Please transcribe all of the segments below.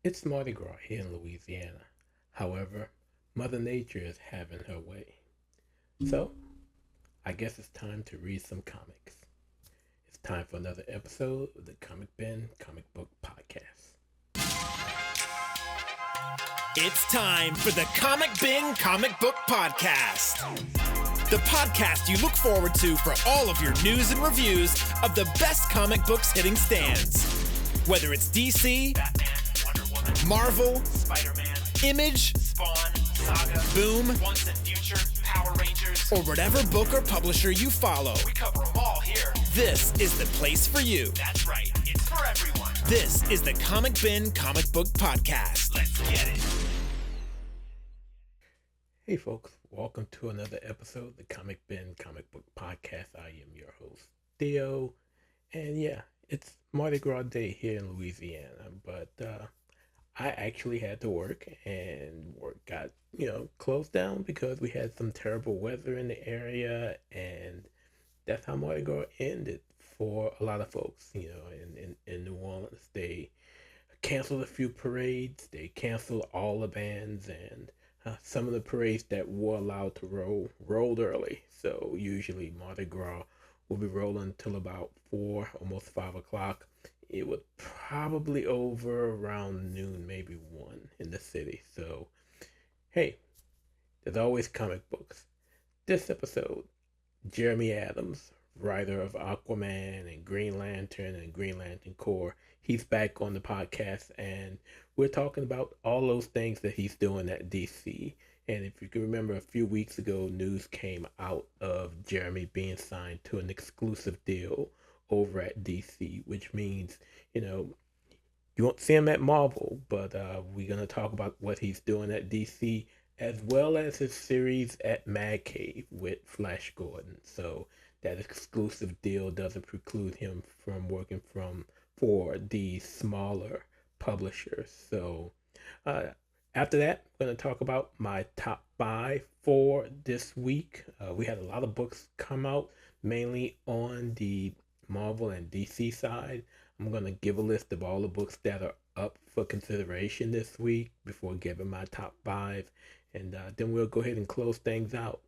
It's Mardi Gras here in Louisiana. However, Mother Nature is having her way. So, I guess it's time to read some comics. It's time for another episode of the Comic Bin Comic Book Podcast. It's time for the Comic Bin Comic Book Podcast. The podcast you look forward to for all of your news and reviews of the best comic books hitting stands. Whether it's DC, Batman, Wonder Woman, Marvel, Spider-Man, Image, Spawn, Saga, Boom, Once and Future, Power Rangers, or whatever book or publisher you follow, we cover them all here. this is the place for you. That's right, it's for everyone. This is the Comic Bin Comic Book Podcast. Let's get it. Hey folks, welcome to another episode of the Comic Bin Comic Book Podcast. I am your host, Theo. And yeah, it's Mardi Gras Day here in Louisiana, but I actually had to work and work got, closed down because we had some terrible weather in the area, and that's how Mardi Gras ended for a lot of folks, in New Orleans. They canceled a few parades, they canceled all the bands, and some of the parades that were allowed to rolled early. So usually Mardi Gras will be rolling till about 4, almost 5 o'clock. It was probably over around noon, maybe 1 in the city. So, hey, there's always comic books. This episode, Jeremy Adams, writer of Aquaman and Green Lantern and Green Lantern Corps, he's back on the podcast, and we're talking about all those things that he's doing at DC. And if you can remember, a few weeks ago, news came out of Jeremy being signed to an exclusive deal over at DC, which means, you know, you won't see him at Marvel, but we're going to talk about what he's doing at DC as well as his series at Mad Cave with Flash Gordon. So that exclusive deal doesn't preclude him from working for the smaller publishers. So uh, after that, I'm going to talk about my top 5 for this week. We had a lot of books come out, mainly on the Marvel and DC side. I'm going to give a list of all the books that are up for consideration this week before giving my top 5. And then we'll go ahead and close things out.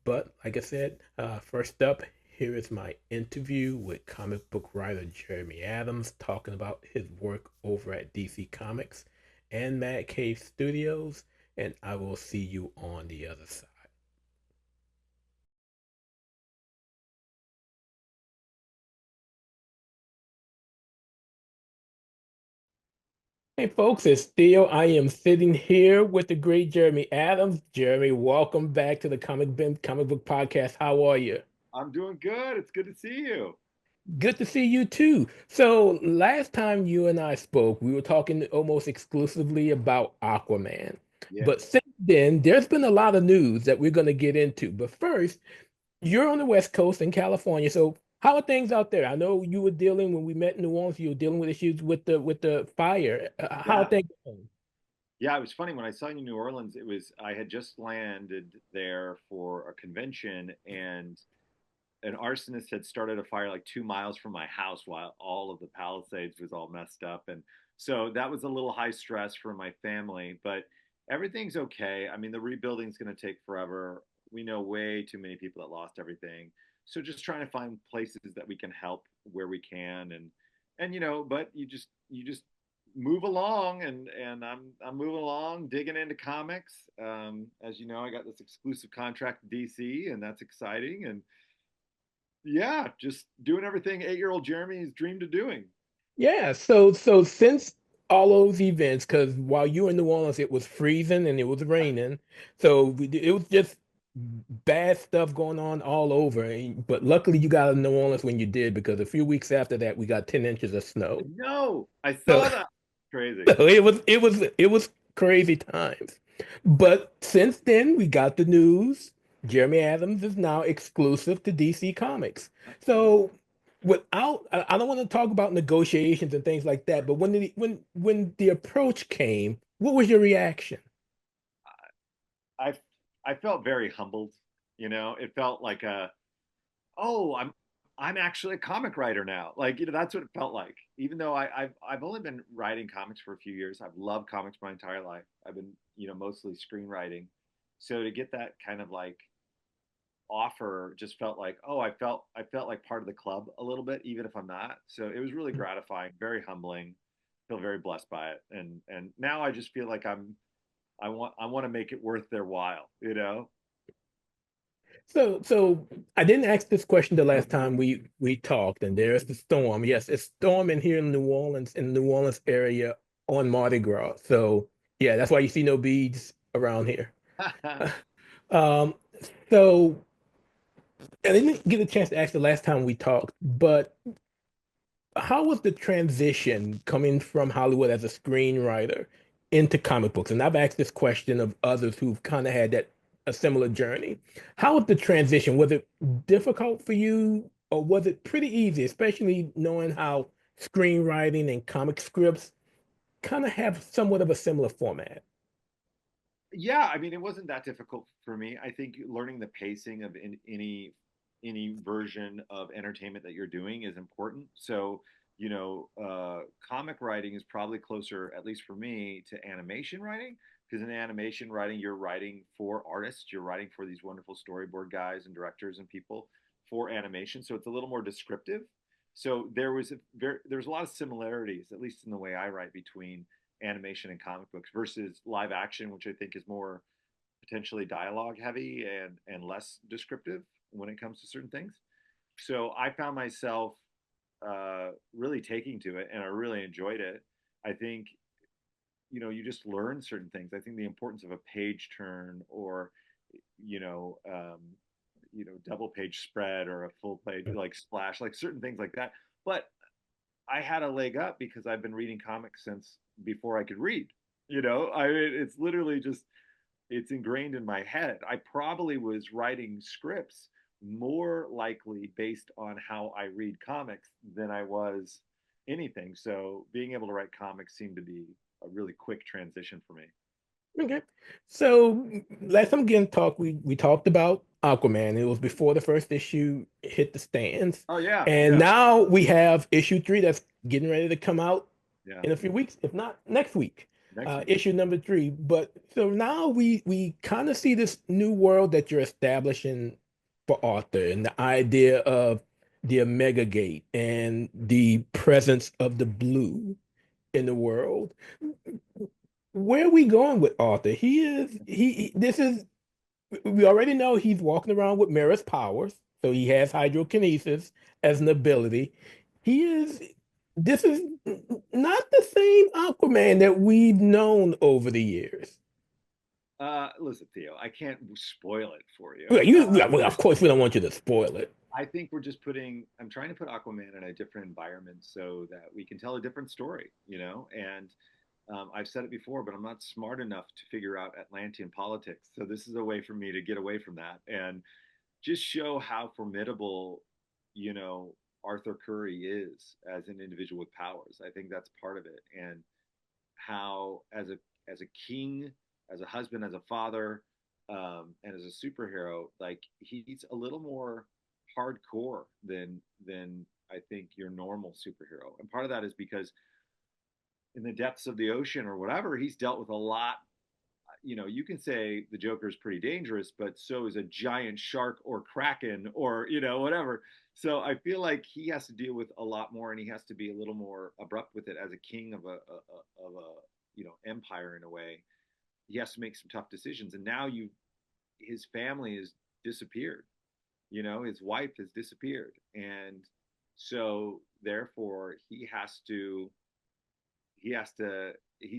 But like I said, first up, here is my interview with comic book writer Jeremy Adams talking about his work over at DC Comics and Mad Cave Studios. And I will see you on the other side. Hey folks, it's Theo. I am sitting here with the great Jeremy Adams. Jeremy, welcome back to the Comic Bin Comic Book Podcast. How are you? I'm doing good. It's good to see you. Good to see you too. So last time you and I spoke, we were talking almost exclusively about Aquaman. Yeah. But since then, there's been a lot of news that we're going to get into. But first, you're on the West Coast in California. So how are things out there? I know you were dealing when we met in New Orleans, you were dealing with issues with the fire. How are Yeah. things going? Yeah, it was funny when I saw you in New Orleans, I had just landed there for a convention and an arsonist had started a fire like 2 miles from my house while all of the Palisades was all messed up. And so that was a little high stress for my family, but everything's okay. I mean, the rebuilding's going to take forever. We know way too many people that lost everything. So just trying to find places that we can help where we can and but you just move along and I'm moving along, digging into comics. As you know, I got this exclusive contract with DC and that's exciting and yeah, just doing everything 8-year-old Jeremy's dreamed of doing. Yeah, so since all those events, because while you were in New Orleans, it was freezing and it was raining, so it was just bad stuff going on all over. But luckily, you got in New Orleans when you did, because a few weeks after that, we got 10 inches of snow. No, I So, saw that. Crazy. so it was crazy times. But since then, we got the news. Jeremy Adams is now exclusive to DC Comics. So I don't want to talk about negotiations and things like that, but when the approach came, what was your reaction? I I felt very humbled. It felt like oh, I'm actually a comic writer now. Like, that's what it felt like. even though I've only been writing comics for a few years. I've loved comics my entire life. I've been, mostly screenwriting. So to get that kind of like offer just felt like, oh, I felt like part of the club a little bit, even if I'm not. So it was really gratifying, very humbling. Feel very blessed by it, and now I just feel like I want to make it worth their while, you know. So I didn't ask this question the last time we talked, and there's the storm. Yes, it's storming here in New Orleans, in the New Orleans area on Mardi Gras. So yeah, that's why you see no beads around here. Um, so I didn't get a chance to ask the last time we talked, but how was the transition coming from Hollywood as a screenwriter into comic books? And I've asked this question of others who've kind of had that a similar journey. How was the transition? Was it difficult for you, or was it pretty easy, especially knowing how screenwriting and comic scripts kind of have somewhat of a similar format? Yeah, I mean, it wasn't that difficult for me. I think learning the pacing of any version of entertainment that you're doing is important. So, comic writing is probably closer, at least for me, to animation writing, because in animation writing, you're writing for artists, you're writing for these wonderful storyboard guys and directors and people for animation. So it's a little more descriptive. So there's a lot of similarities, at least in the way I write, between animation and comic books versus live action, which I think is more potentially dialogue heavy and less descriptive when it comes to certain things. So I found myself really taking to it, and I really enjoyed it. I think you just learn certain things. I think the importance of a page turn, or you know um, double page spread, or a full page like splash, like certain things like that. But I had a leg up because I've been reading comics since before I could read. I mean, it's literally just it's ingrained in my head. I probably was writing scripts more likely based on how I read comics than I was anything. So being able to write comics seemed to be a really quick transition for me. Okay. So last time again talk we talked about Aquaman. It was before the first issue hit the stands. Oh yeah, And yeah, now we have issue three that's getting ready to come out yeah. in a few weeks, if not next week. Next week. Issue number three. But so now we kind of see this new world that you're establishing for Arthur, and the idea of the Omega Gate and the presence of the blue in the world. Where are we going with Arthur? This is we already know he's walking around with Mira's powers, so he has hydrokinesis as an ability. He is this is not the same Aquaman that we've known over the years. Listen, Theo, I can't spoil it for you. Well, of course, we don't want you to spoil it. I think we're just I'm trying to put Aquaman in a different environment so that we can tell a different story, And I've said it before, but I'm not smart enough to figure out Atlantean politics. So this is a way for me to get away from that and just show how formidable, Arthur Curry is as an individual with powers. I think that's part of it, and how as a king, as a husband, as a father, and as a superhero, like he's a little more hardcore than I think your normal superhero. And part of that is because in the depths of the ocean or whatever, he's dealt with a lot. You can say the Joker is pretty dangerous, but so is a giant shark or kraken or whatever. So I feel like he has to deal with a lot more, and he has to be a little more abrupt with it as a king of a empire in a way. He has to make some tough decisions, and now his family has disappeared. His wife has disappeared, and so therefore he's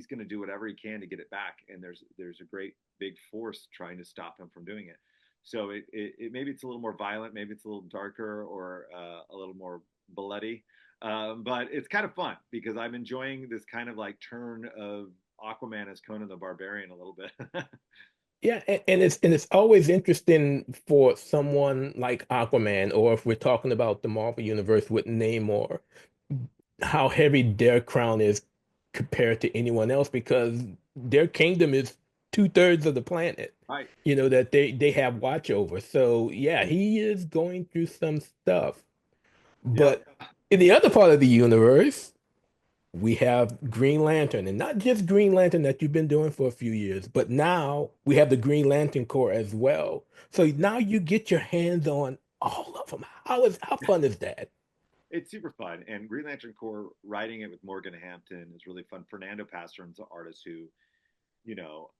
going to do whatever he can to get it back, and there's a great big force trying to stop him from doing it. So it maybe it's a little more violent, maybe it's a little darker, or a little more bloody, but it's kind of fun because I'm enjoying this kind of like turn of Aquaman as Conan the Barbarian a little bit. Yeah, and it's always interesting for someone like Aquaman, or if we're talking about the Marvel Universe with Namor, how heavy their crown is compared to anyone else, because their kingdom is two-thirds of the planet, Right. that they have watch over. So yeah, he is going through some stuff. Yeah. But in the other part of the universe, we have Green Lantern, and not just Green Lantern that you've been doing for a few years, but now we have the Green Lantern Corps as well. So now you get your hands on all of them. How fun is that? It's super fun. And Green Lantern Corps, writing it with Morgan Hampton is really fun. Fernando Pasteran's an artist who, you know,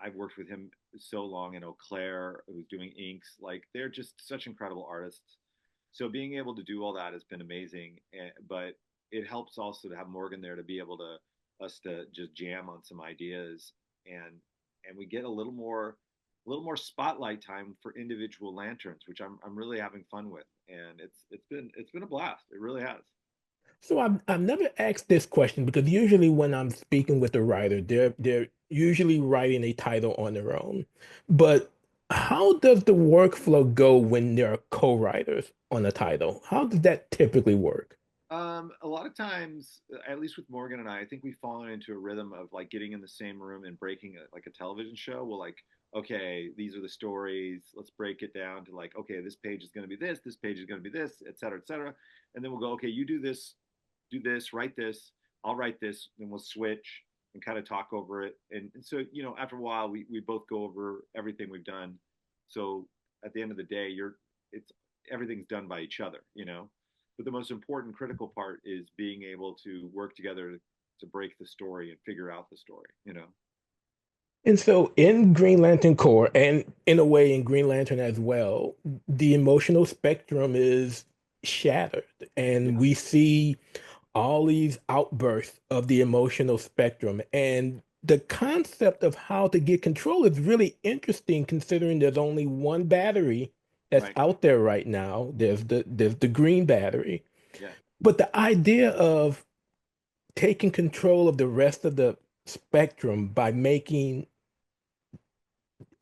I've worked with him so long, and Eau Claire, who's doing inks. Like, they're just such incredible artists. So being able to do all that has been amazing. But it helps also to have Morgan there to be able to us to just jam on some ideas, and we get a little more spotlight time for individual lanterns, which I'm really having fun with. And it's been a blast. It really has. So I've never asked this question because usually when I'm speaking with a writer, they're usually writing a title on their own. But how does the workflow go when there are co-writers on a title? How does that typically work? A lot of times, at least with Morgan and I think we've fallen into a rhythm of like getting in the same room and breaking like a television show. We'll like, okay, these are the stories. Let's break it down to like, okay, this page is going to be this page is going to be this, et cetera, et cetera. And then we'll go, okay, you do this, write this, I'll write this, then we'll switch and kind of talk over it. And so, after a while, we both go over everything we've done. So at the end of the day, it's everything's done by each other. But the most important critical part is being able to work together to break the story and figure out the story. And so in Green Lantern Corps, and in a way in Green Lantern as well, the emotional spectrum is shattered. And Yeah, we see all these outbursts of the emotional spectrum. And the concept of how to get control is really interesting considering there's only one battery that's right. out there right now. There's the green battery. Yeah, But the idea of taking control of the rest of the spectrum by making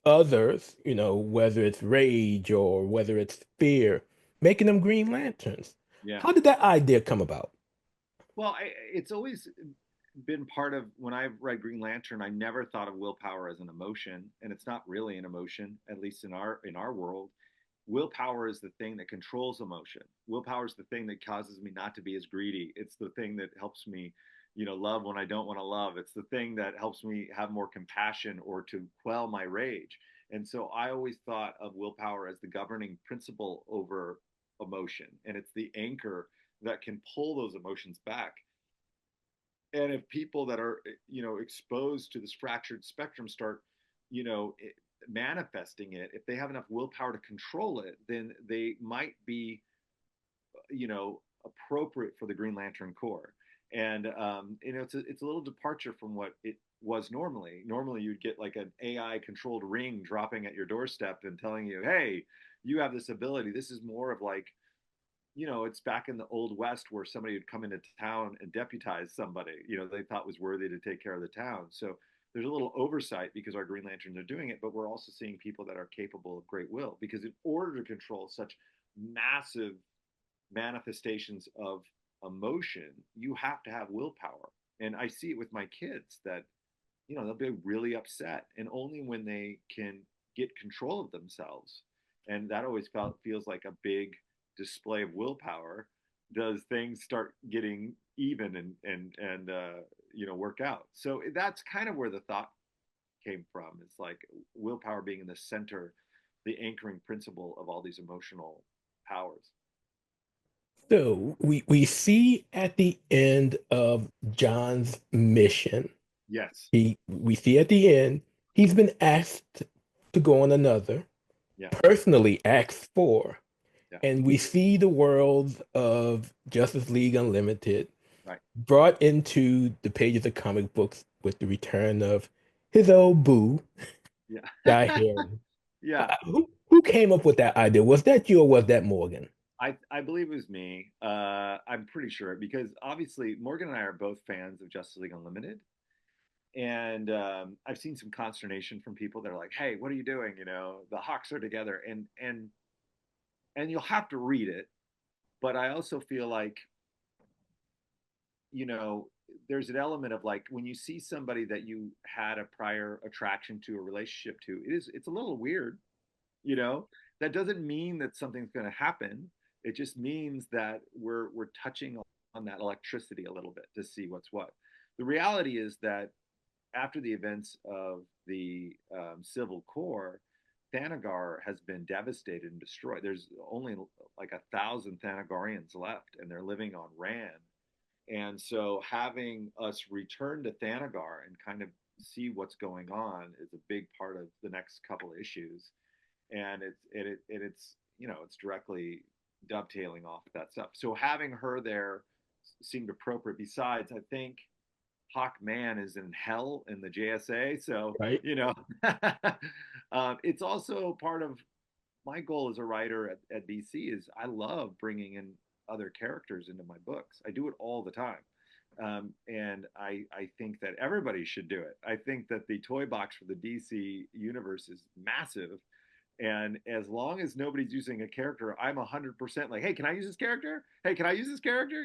others, whether it's rage or whether it's fear, making them Green Lanterns. yeah. How did that idea come about? Well, it's always been part of when I read Green Lantern. I never thought of willpower as an emotion, and it's not really an emotion, at least in our world. Willpower is the thing that controls emotion. Willpower is the thing that causes me not to be as greedy. It's the thing that helps me, love when I don't want to love. It's the thing that helps me have more compassion or to quell my rage. And so I always thought of willpower as the governing principle over emotion, and it's the anchor that can pull those emotions back. And if people that are exposed to this fractured spectrum start you know manifesting it, if they have enough willpower to control it, then they might be appropriate for the Green Lantern Corps. And it's a little departure from what it was normally. You'd get like an AI controlled ring dropping at your doorstep and telling you, hey, you have this ability. This is more of like, it's back in the old West where somebody would come into town and deputize somebody, they thought was worthy to take care of the town. So there's a little oversight because our Green Lanterns are doing it, but we're also seeing people that are capable of great will. Because in order to control such massive manifestations of emotion, you have to have willpower. And I see it with my kids that, they'll be really upset. And only when they can get control of themselves, and that always feels like a big display of willpower, does things start getting even and work out. So that's kind of where the thought came from. It's like willpower being in the center, the anchoring principle of all these emotional powers. So we see at the end of John's mission, Yes. we see at the end, he's been asked to go on another, Yeah. personally asked for, Yeah. and we see the world of Justice League Unlimited Right. brought into the pages of comic books with the return of his old boo, Yeah. Guy Harry. Yeah. Who came up with that idea? Was that you or was that Morgan? I believe it was me. I'm pretty sure because obviously Morgan and I are both fans of Justice League Unlimited, and I've seen some consternation from people that are like, "Hey, what are you doing? The Hawks are together," and you'll have to read it. But I also feel like you know there's an element of like when you see somebody that you had a prior attraction to, a relationship to, it's a little weird. you know that doesn't mean that something's going to happen. It just means that we're touching that electricity a little bit to see what's what. The reality is that after the events of the Civil War, Thanagar has been devastated and destroyed. There's only like 1,000 Thanagarians left, and they're living on Rand. And so, having us return to Thanagar and kind of see what's going on is a big part of the next couple of issues. And it's it's directly dovetailing off of that stuff. So having her there seemed appropriate. Besides, I think Hawkman is in hell in the JSA. So, Right. it's also part of my goal as a writer at DC is I love bringing in other characters into my books. I do it all the time. And I think that everybody should do it. I think that the toy box for the DC universe is massive. And as long as nobody's using a character, I'm 100% like, hey, can I use this character? Hey, can I use this character?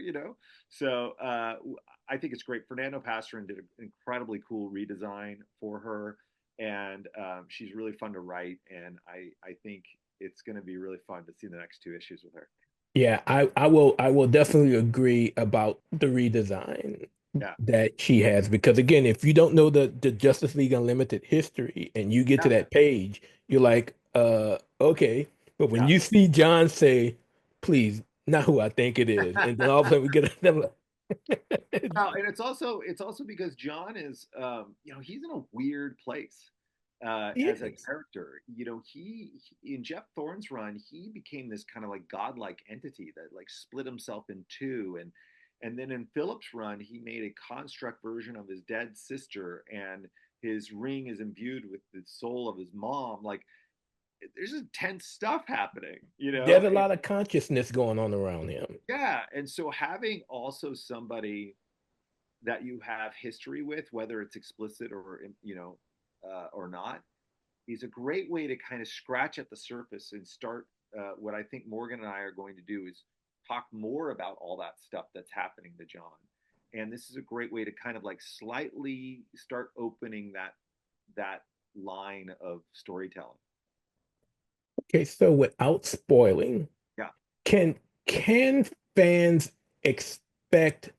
So I think it's great. Fernando Pasarin did an incredibly cool redesign for her, and she's really fun to write. And I think it's going to be really fun to see the next two issues with her. Yeah, I will definitely agree about the redesign Yeah, that she has because again, if you don't know the Justice League Unlimited history and you get to yeah, that page, you're like, okay. But when yeah. you see John say, please, not who I think it is, and then all of a sudden we get them Well, and it's also because John is he's in a weird place as a yes. character. He in Jeff Thorne's run, he became this kind of like godlike entity that like split himself in two, and then in Philip's run, he made a construct version of his dead sister, and his ring is imbued with the soul of his mom. Like there's intense stuff happening, There's a lot of consciousness going on around him. yeah. And so having also somebody that you have history with, whether it's explicit or not, is a great way to kind of scratch at the surface and start. What I think Morgan and I are going to do is talk more about all that stuff that's happening to John, and this is a great way to kind of like slightly start opening that line of storytelling. Okay, so without spoiling, Yeah. can can fans expect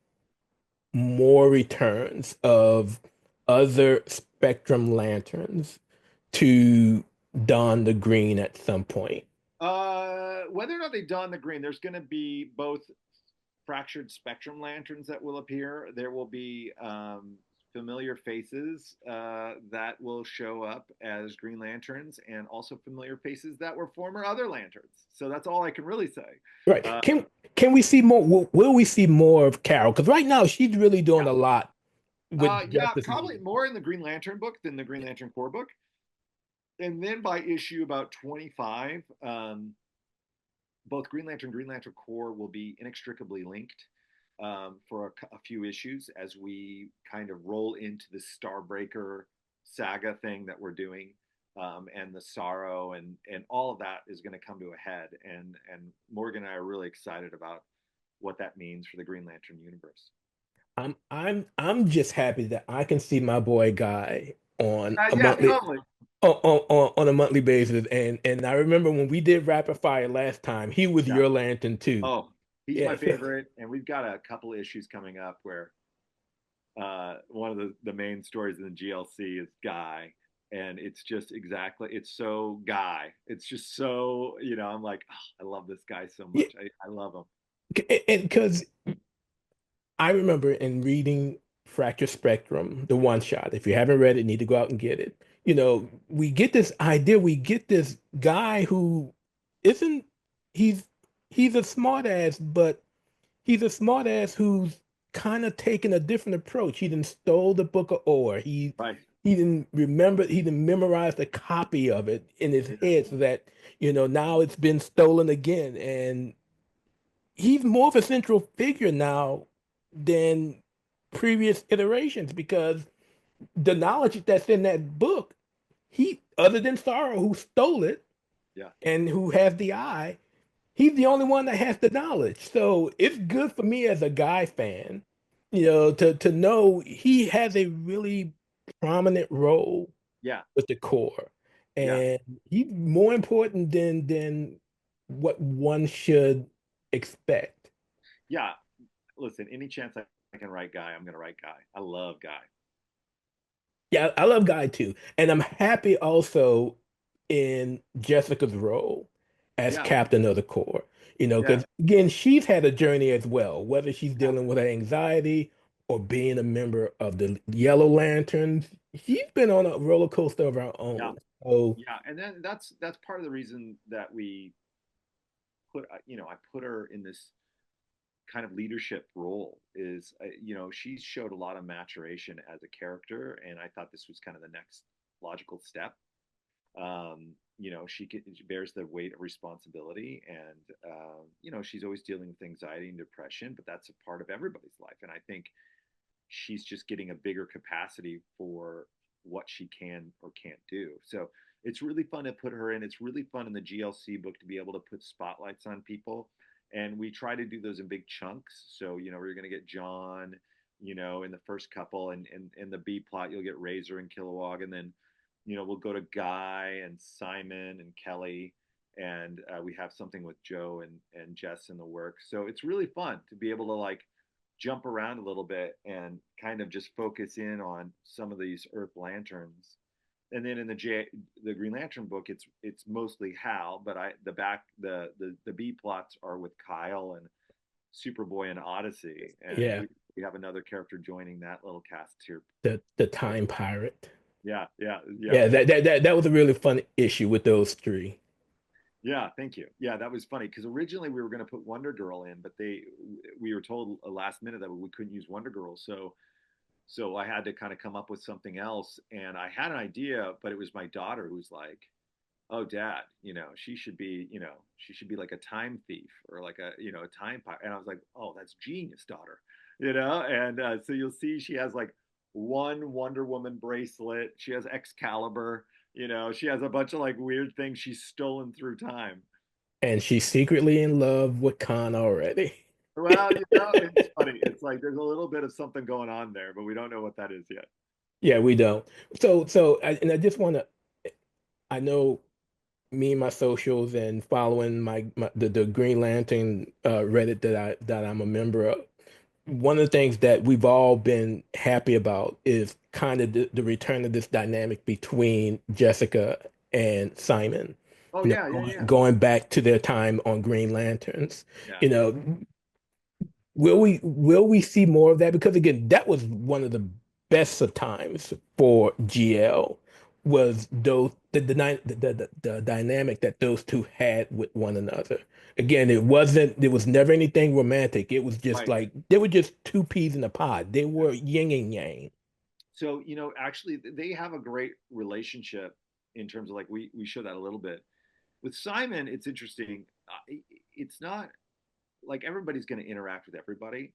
more returns of other Spectrum lanterns to don the green at some point? Whether or not they don the green, there's going to be both fractured spectrum lanterns that will appear. There will be familiar faces that will show up as Green Lanterns, and also familiar faces that were former other lanterns. So that's all I can really say. Right. Uh, Can we see more? Will we see more of Carol? Because right now she's really doing yeah, a lot with yeah, Justice probably League. more in the Green Lantern book than the Green Lantern Corps book. And then by issue about 25, both Green Lantern Corps will be inextricably linked for a few issues as we kind of roll into the Starbreaker saga thing that we're doing, and the sorrow and all of that is going to come to a head. And Morgan and I are really excited about what that means for the Green Lantern universe. I'm just happy that I can see my boy Guy on a Yeah, monthly totally. on a monthly basis. And I remember when we did Rapid Fire last time, he was Yeah. your lantern too. Oh, he's my Yes. favorite, and we've got a couple of issues coming up where one of the main stories in the GLC is Guy, and it's just exactly it's so Guy. It's just so I'm like, oh, I love this guy so Yeah, much. I love him. and because I remember in reading Fracture Spectrum, the one shot. If you haven't read it, you need to go out and get it. We get this idea, we get this guy who isn't he's he's a smartass, but he's a smartass who's kind of taken a different approach. He didn't stole the Book of Or. Right. He didn't remember, he didn't memorize a copy of it in his Yeah. head so that, now it's been stolen again. And he's more of a central figure now than previous iterations because the knowledge that's in that book, he, other than Sorrow, who stole it Yeah. and who has the eye, he's the only one that has the knowledge. So it's good for me as a Guy fan, to know he has a really prominent role Yeah. with the core. Yeah. And he's more important than what one should expect. Yeah. listen, any chance I can write Guy, I'm gonna write Guy. I love Guy. Yeah, I love Guy too. And I'm happy also in Jessica's role as Yeah, captain of the Corps. yeah, Because again, she's had a journey as well, whether she's yeah, dealing with her anxiety or being a member of the Yellow Lanterns. She's been on a roller coaster of her yeah, own. So yeah. And then that's part of the reason that we put I put her in this kind of leadership role is she's showed a lot of maturation as a character, and I thought this was kind of the next logical step. She bears the weight of responsibility, and she's always dealing with anxiety and depression, but that's a part of everybody's life, and I think she's just getting a bigger capacity for what she can or can't do. So it's really fun to put her in. It's really fun in the GLC book to be able to put spotlights on people. And we try to do those in big chunks. So, we're going to get John, in the first couple, and in the B plot, you'll get Razor and Kilowog. And then, we'll go to Guy and Simon and Kelly. And we have something with Joe and Jess in the works. So it's really fun to be able to like jump around a little bit and kind of just focus in on some of these Earth Lanterns. And then in the Green Lantern book, it's mostly Hal, but the B plots are with Kyle and Superboy and Odyssey, and yeah, we have another character joining that little cast here. the Time Pirate. Yeah, yeah, yeah. Yeah, that was a really fun issue with those three. Yeah, thank you. Yeah, that was funny because originally we were going to put Wonder Girl in, but we were told last minute that we couldn't use Wonder Girl, so I had to kind of come up with something else. And I had an idea, but it was my daughter who's like, "Oh, Dad, she should be like a time thief or like a time pirate." And I was like, "Oh, that's genius, daughter," And so you'll see she has like one Wonder Woman bracelet. She has Excalibur. She has a bunch of like weird things she's stolen through time. And she's secretly in love with Khan already. Well, it's funny. It's like there's a little bit of something going on there, but we don't know what that is yet. Yeah, we don't. And I just want to, I know me and my socials and following the Green Lantern Reddit that I'm a member of. One of the things that we've all been happy about is kind of the return of this dynamic between Jessica and Simon. Oh yeah, yeah, yeah, Going back to their time on Green Lanterns. yeah. You know, will we see more of that? Because again, that was one of the best of times for GL was those the dynamic that those two had with one another. Again, there was never anything romantic. It was just Right. like they were just two peas in a pod. They were yin and yang. So actually, they have a great relationship in terms of like we show that a little bit with Simon. It's interesting. It's not like everybody's going to interact with everybody,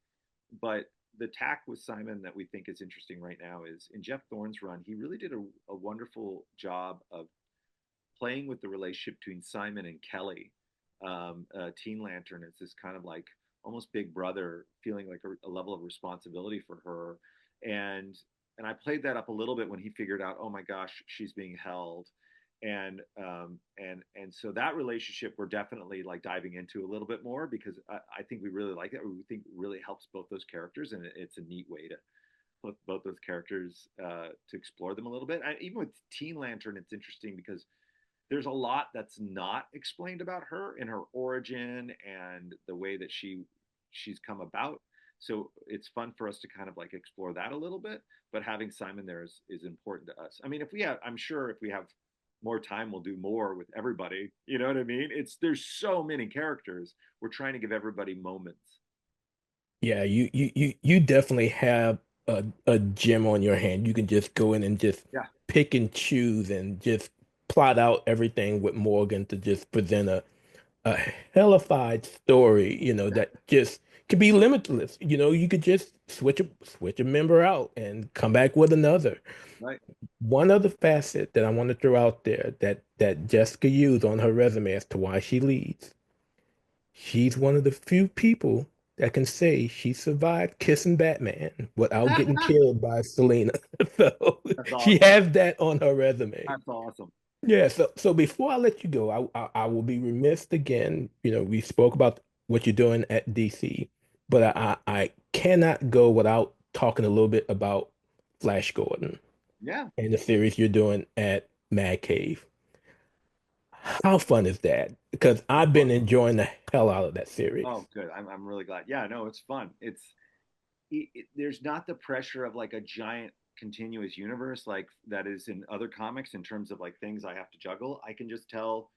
but the tack with Simon that we think is interesting right now is in Jeff Thorne's run, he really did a wonderful job of playing with the relationship between Simon and Kelly. Teen Lantern is this kind of like almost big brother, feeling like a level of responsibility for her, and I played that up a little bit when he figured out, oh my gosh, she's being held, and so that relationship we're definitely like diving into a little bit more because I think we really like it. We think it really helps both those characters, and it's a neat way to put both those characters to explore them a little bit. Even with Teen Lantern, it's interesting because there's a lot that's not explained about her in her origin and the way that she's come about. So it's fun for us to kind of like explore that a little bit. But having Simon there is important to us. I mean, I'm sure if we have more time, we'll do more with everybody. You know what I mean? There's so many characters. We're trying to give everybody moments. Yeah, you definitely have a gem on your hand. You can just go in and just Yeah, pick and choose and just plot out everything with Morgan to just present a hellified story, that just could be limitless. You could just switch a member out and come back with another. right. One other facet that I want to throw out there that Jessica used on her resume as to why she leads. She's one of the few people that can say she survived kissing Batman without getting killed by Selena. So That's she awesome. has that on her resume. That's awesome. Yeah, so before I let you go, I will be remiss again. We spoke about what you're doing at DC. but I cannot go without talking a little bit about Flash Gordon Yeah. and the series you're doing at Mad Cave. How fun is that? Because I've been enjoying the hell out of that series. Oh, good. I'm really glad. Yeah, no, it's fun. There's not the pressure of like a giant continuous universe like that is in other comics in terms of like things I have to juggle. I can just tell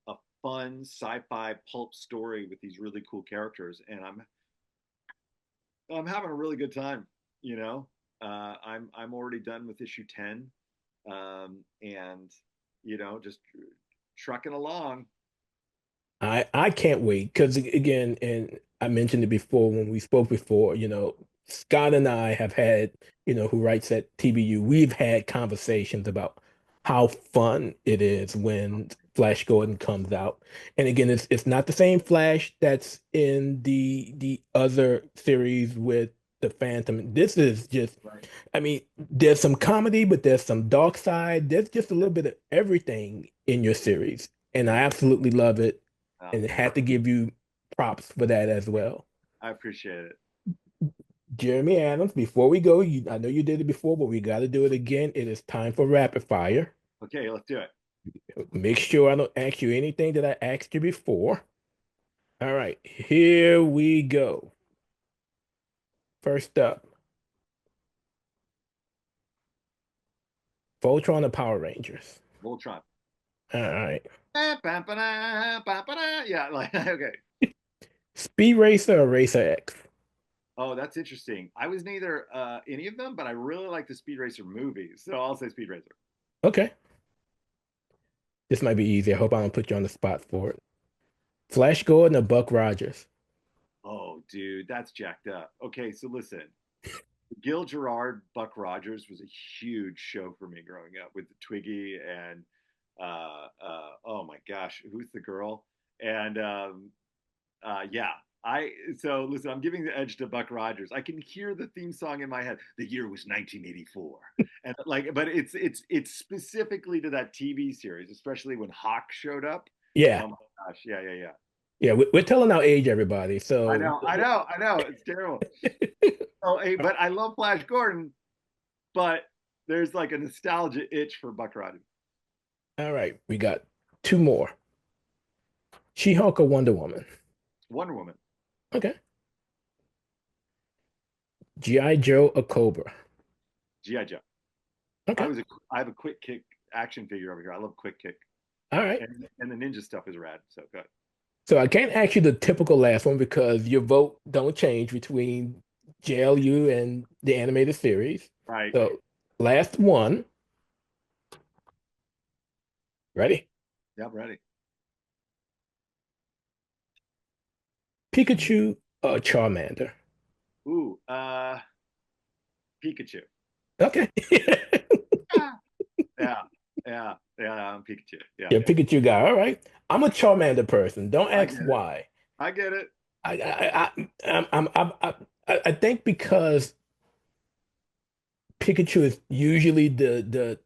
a fun sci-fi pulp story with these really cool characters, and I'm having a really good time. You know, I'm already done with issue 10, and just trucking along. I can't wait because again, and I mentioned it before when we spoke before, Scott and I have had, who writes at TBU, we've had conversations about how fun it is when Flash Gordon comes out. And again, it's not the same Flash that's in the other series with the Phantom. This is just, Right. I mean, there's some comedy, but there's some dark side. There's just a little bit of everything in your series. And I Yeah. absolutely love it Oh, and thanks. have to give you props for that as well. I appreciate it. Jeremy Adams, before we go, I know you did it before, but we got to do it again. It is time for rapid fire. Okay, let's do it. Make sure I don't ask you anything that I asked you before. All right, here we go. First up, Voltron or Power Rangers? Voltron. All right. Yeah, like okay. Speed Racer or Racer X? Oh, that's interesting. I was neither any of them, but I really like the Speed Racer movies, so I'll say Speed Racer. Okay. This might be easy. I hope I don't put you on the spot for it. Flash Gordon or Buck Rogers? Oh, dude, that's jacked up. Okay, so listen, Gil Gerard, Buck Rogers was a huge show for me growing up with Twiggy and oh my gosh, who's the girl? And yeah, I so listen, I'm giving the edge to Buck Rogers. I can hear the theme song in my head. The year was 1984, and like, but it's specifically to that TV series, especially when Hawk showed up. Yeah. Oh my gosh, yeah, yeah, yeah. Yeah, we're telling our age, everybody. I So, know, I know, I know. It's terrible. Oh, hey, but I love Flash Gordon, but there's like a nostalgia itch for Buck Rogers. all right, we got two more. She-Hulk or Wonder Woman? Wonder Woman, Okay. G.I. Joe or Cobra? GI Joe. I Okay. was a I have a Quick Kick action figure over here. I love Quick Kick, All right. and the ninja stuff is rad. So good. So I can't ask you the typical last one because your vote don't change between JLU and the animated series. Right. So last one. Ready? Yeah, I'm ready. Pikachu or Charmander? Ooh, Pikachu. Okay. Ah. Yeah, yeah, yeah. I'm Pikachu. Yeah, Yeah, Pikachu guy. All right. I'm a Charmander person. Don't I ask get it. why. I get it. I think because Pikachu is usually the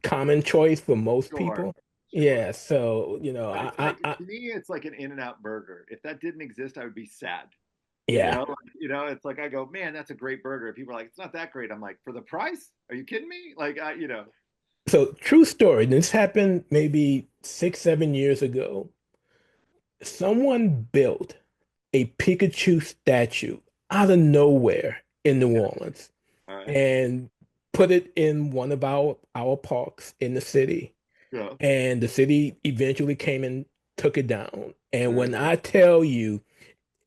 common choice for most Sure, people. sure. Yeah, so But it's like to me, it's like an In-N-Out burger. If that didn't exist, I would be sad. yeah. It's like I go, man, that's a great burger. People are like, it's not that great. I'm like, for the price? Are you kidding me? Like, So true story. This happened maybe 6, 7 years ago. Someone built a Pikachu statue out of nowhere in New yeah. Orleans All right, and put it in one of our parks in the city. yeah, And the city eventually came and took it down. And very cool. when I tell you,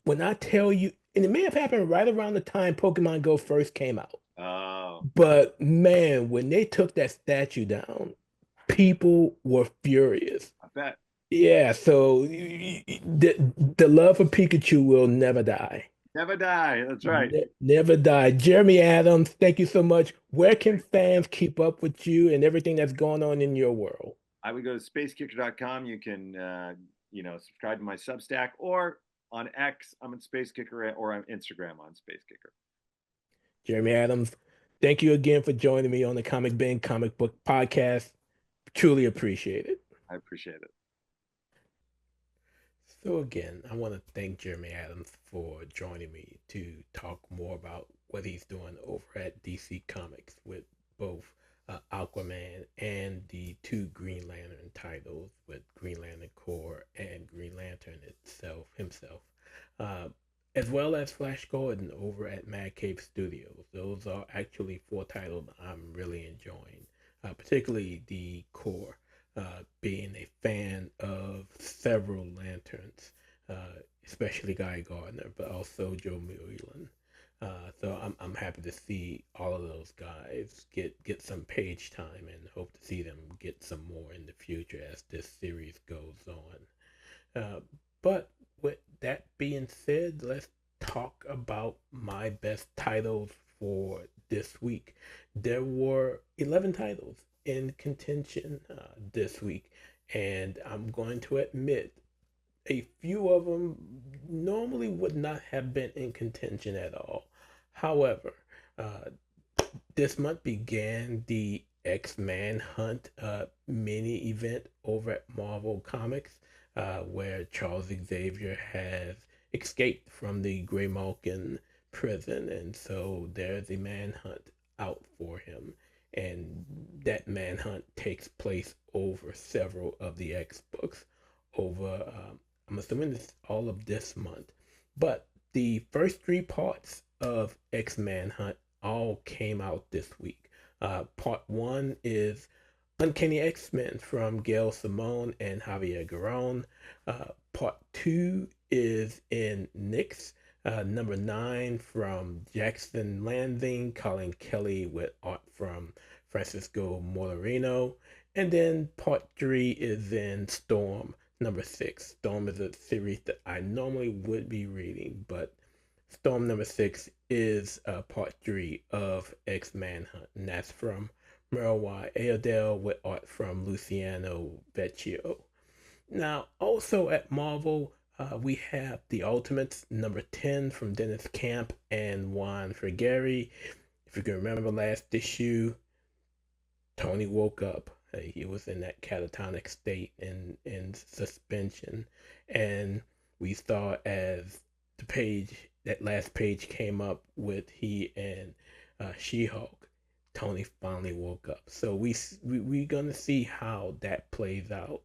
and it may have happened right around the time Pokemon Go first came out, Oh, but man, when they took that statue down, people were furious. I bet. Yeah, so the love for Pikachu will never die. Never die. That's right. Never die. Jeremy Adams, thank you so much. Where can fans keep up with you and everything that's going on in your world? I would go to spacekicker.com. You can, subscribe to my Substack or on X, I'm at Space Kicker or on Instagram on Space Kicker. Jeremy Adams, thank you again for joining me on the Comic Bin Comic Book Podcast. Truly appreciate it. I appreciate it. So again, I want to thank Jeremy Adams for joining me to talk more about what he's doing over at DC Comics with both Aquaman and the two Green Lantern titles with Green Lantern Corps and Green Lantern itself himself, uh, as well as Flash Gordon over at Mad Cave Studios. Those are actually four titles I'm really enjoying, particularly the Corps, being a fan of several Lanterns, especially Guy Gardner, but also Joe Mullen. So I'm happy to see all of those guys get some page time and hope to see them get some more in the future as this series goes on. But with that being said, let's talk about my best titles for this week. There were 11 titles in contention this week, and I'm going to admit a few of them normally would not have been in contention at all. However, uh, this month began the X-Man Hunt mini event over at Marvel Comics, where Charles Xavier has escaped from the Graymalkin prison, and so there's a manhunt out for him. And that manhunt takes place over several of the X books. Over, I'm assuming it's all of this month, but the first three parts of X Manhunt all came out this week. Part one is Uncanny X-Men from Gail Simone and Javier Garron. Part two is in Nyx, number 9 from Jackson Lanzing, Colin Kelly with art from Francisco Molarino. And then part three is in Storm, number 6. Storm is a series that I normally would be reading, but Storm number 6 is part 3 of X Manhunt, and that's from Merwa Ayodele with art from Luciano Vecchio. Now, also at Marvel, we have The Ultimates number 10 from Dennis Camp and Juan Frigeri. If you can remember last issue, Tony woke up. He was in that catatonic state in suspension, and we saw as the page, that last page came up with he and She-Hulk. Tony finally woke up. So we're gonna see how that plays out,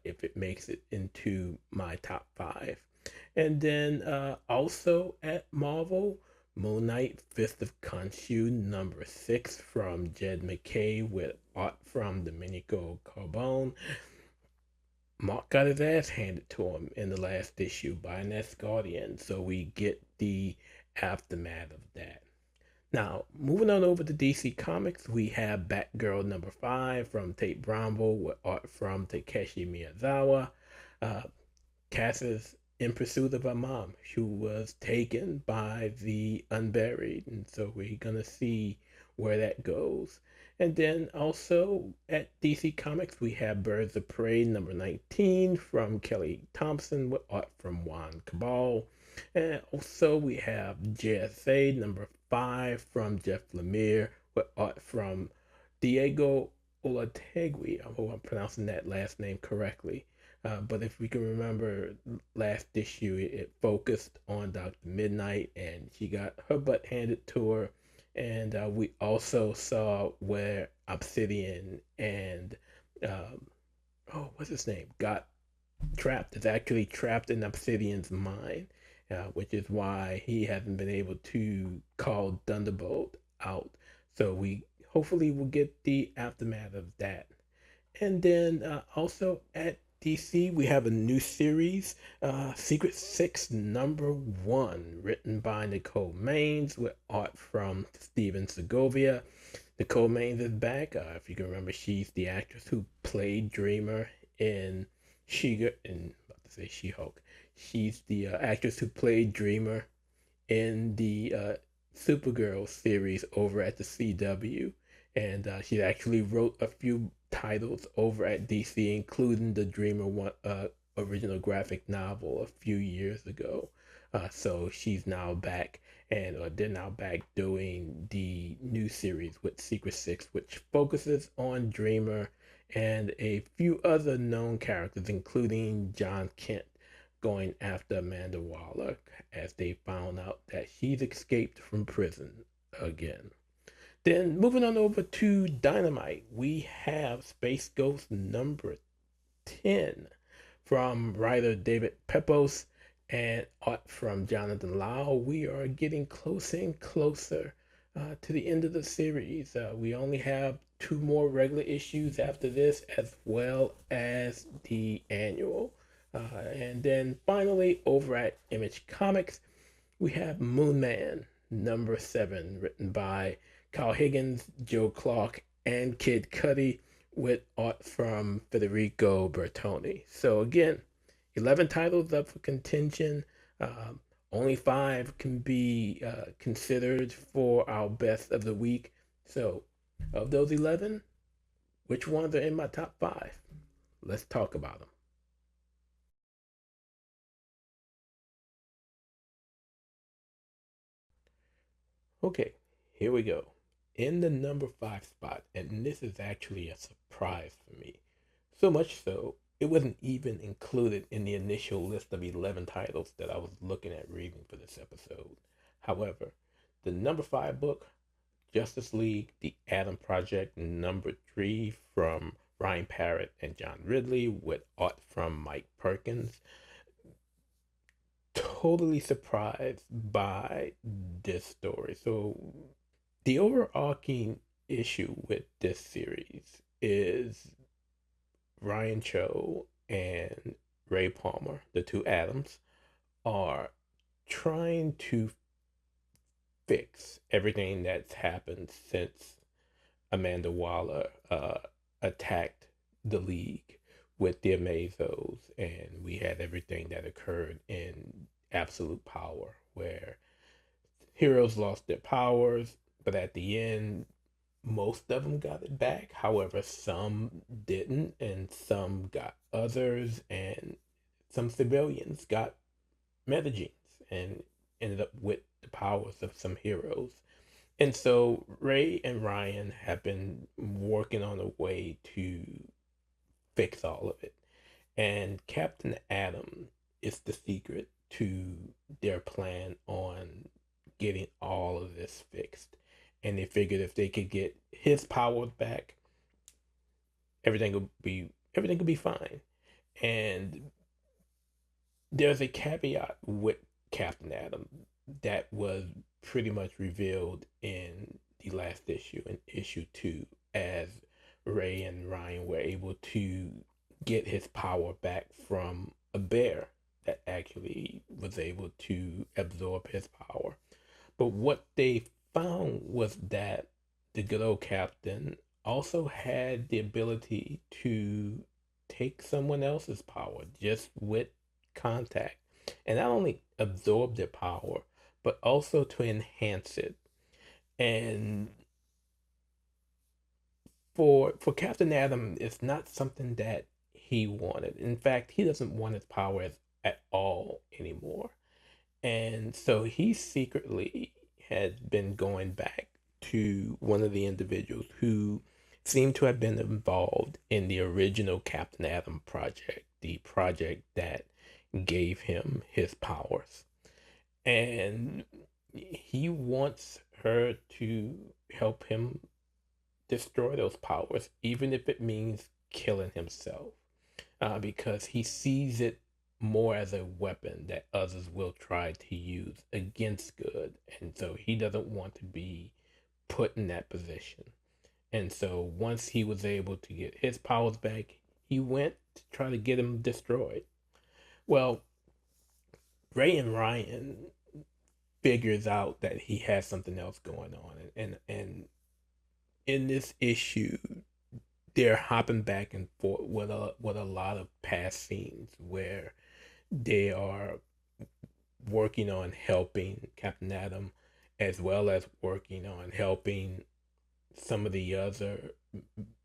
if it makes it into my top 5. And then also at Marvel, Moon Knight Fist of Khonshu number 6 from Jed McKay with art from Domenico Carbone. Mark got his ass handed to him in the last issue by an Asgardian, so we get the aftermath of that. Now, moving on over to DC Comics, we have Batgirl number 5 from Tate Brownville with art from Takeshi Miyazawa. Cass is in pursuit of her mom, who was taken by the Unburied, and so we're gonna see where that goes. And then also at DC Comics, we have Birds of Prey number 19 from Kelly Thompson with art from Juan Cabal. And also we have JSA number 5 from Jeff Lemire with art from Diego Olategui. I hope I'm pronouncing that last name correctly. But if we can remember last issue, it focused on Dr. Midnight, and she got her butt handed to her. And we also saw where Obsidian and, what's his name? Got trapped. It's actually trapped in Obsidian's mind, which is why he hasn't been able to call Thunderbolt out. So we hopefully will get the aftermath of that. And then also at DC, we have a new series, Secret Six number 1, written by Nicole Maines with art from Steven Segovia. Nicole Maines is back. If you can remember, she's the actress who played Dreamer in She-Hulk. She's the actress who played Dreamer in the Supergirl series over at the CW. And she actually wrote a few titles over at DC, including the Dreamer one, original graphic novel a few years ago. So she's now back, and they're now back doing the new series with Secret Six, which focuses on Dreamer and a few other known characters, including John Kent, going after Amanda Waller as they found out that she's escaped from prison again. Then moving on over to Dynamite, we have Space Ghost number 10 from writer David Pepose and art from Jonathan Lau. We are getting closer and closer to the end of the series. We only have two more regular issues after this, as well as the annual. And then finally, over at Image Comics, we have Moon Man number 7, written by Kyle Higgins, Joe Clark, and Kid Cudi, with art from Federico Bertoni. So again, 11 titles up for contention. Only 5 can be considered for our best of the week. So of those 11, which ones are in my top 5? Let's talk about them. Okay, here we go. In the number 5 spot, and this is actually a surprise for me. So much so, it wasn't even included in the initial list of 11 titles that I was looking at reading for this episode. However, the number 5 book, Justice League, The Atom Project, number 3 from Ryan Parrott and John Ridley, with art from Mike Perkins. Totally surprised by this story. So the overarching issue with this series is Ryan Cho and Ray Palmer, the two Adams, are trying to fix everything that's happened since Amanda Waller attacked the League with the Amazos, and we had everything that occurred in Absolute Power, where heroes lost their powers, but at the end, most of them got it back. However, some didn't, and some got others, and some civilians got metagenes and ended up with the powers of some heroes. And so Ray and Ryan have been working on a way to fix all of it. And Captain Atom is the secret to their plan on getting all of this fixed. And they figured if they could get his powers back, everything would be fine. And there's a caveat with Captain Atom that was pretty much revealed in the last issue, in issue 2, as Ray and Ryan were able to get his power back from a bear that actually was able to absorb his power. But what they found was that the good old captain also had the ability to take someone else's power just with contact, and not only absorb their power, but also to enhance it. And for Captain Atom, it's not something that he wanted. In fact, he doesn't want his powers at all anymore. And so he secretly has been going back to one of the individuals who seemed to have been involved in the original Captain Atom project, the project that gave him his powers. And he wants her to help him destroy those powers, even if it means killing himself, because he sees it more as a weapon that others will try to use against good. And so he doesn't want to be put in that position. And so once he was able to get his powers back, he went to try to get him destroyed. Well, Ray and Ryan figures out that he has something else going on, and in this issue, they're hopping back and forth with a lot of past scenes where they are working on helping Captain Atom, as well as working on helping some of the other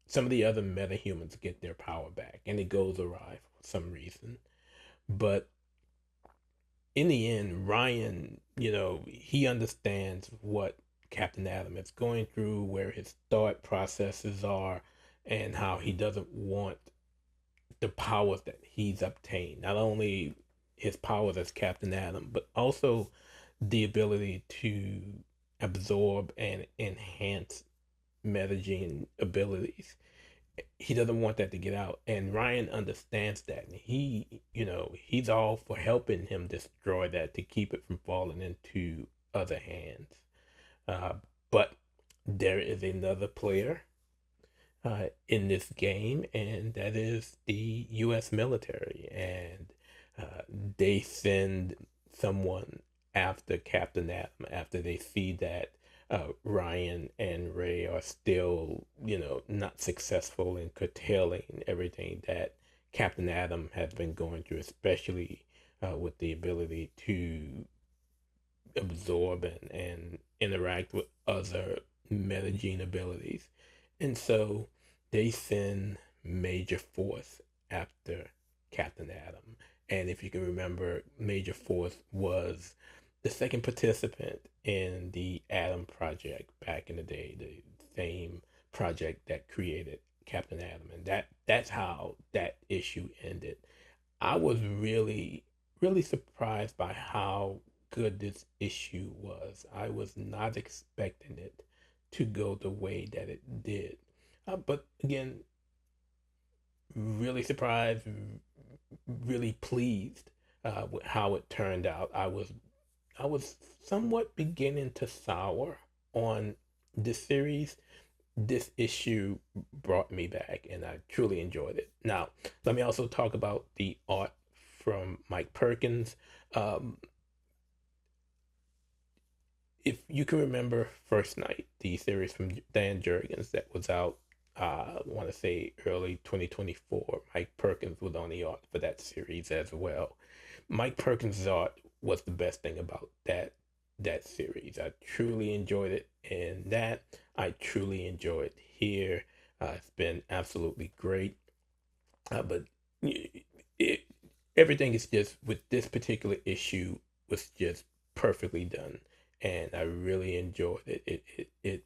metahumans get their power back, and it goes awry for some reason. But in the end, Ryan, he understands what Captain Atom is going through, where his thought processes are, and how he doesn't want the powers that he's obtained. Not only his powers as Captain Atom, but also the ability to absorb and enhance messaging abilities. He doesn't want that to get out, and Ryan understands that, and he's all for helping him destroy that to keep it from falling into other hands. uh, but there is another player in this game, and that is the U.S. military, and they send someone after Captain Atom after they see that Ryan and Ray are still, not successful in curtailing everything that Captain Atom has been going through, especially with the ability to absorb and interact with other metagene abilities. And so they send Major Force after Captain Atom. And if you can remember, Major Force was the second participant in the Atom Project back in the day, the same project that created Captain Atom. And that's how that issue ended. I was really, really surprised by how good this issue was. I was not expecting it to go the way that it did. But again, really surprised, really pleased with how it turned out. I was somewhat beginning to sour on this series. This issue brought me back, and I truly enjoyed it. Now, let me also talk about the art from Mike Perkins. Um, if you can remember First Night, the series from Dan Jurgens that was out, I want to say early 2024, Mike Perkins was on the art for that series as well. Mike Perkins' art was the best thing about that series. I truly enjoyed it in that. I truly enjoyed here. It's been absolutely great. But it, everything is just with this particular issue was just perfectly done, and I really enjoyed it. It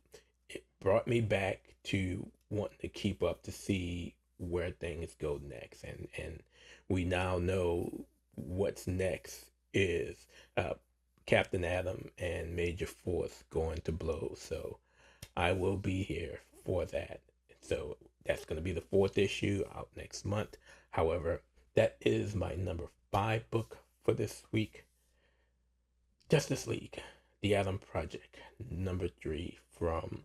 brought me back to wanting to keep up to see where things go next, and we now know what's next is Captain Atom and Major Force going to blows. So I will be here for that. So that's going to be the fourth issue out next month. However, that is my number 5 book for this week. Justice League, The Atom Project, number 3 from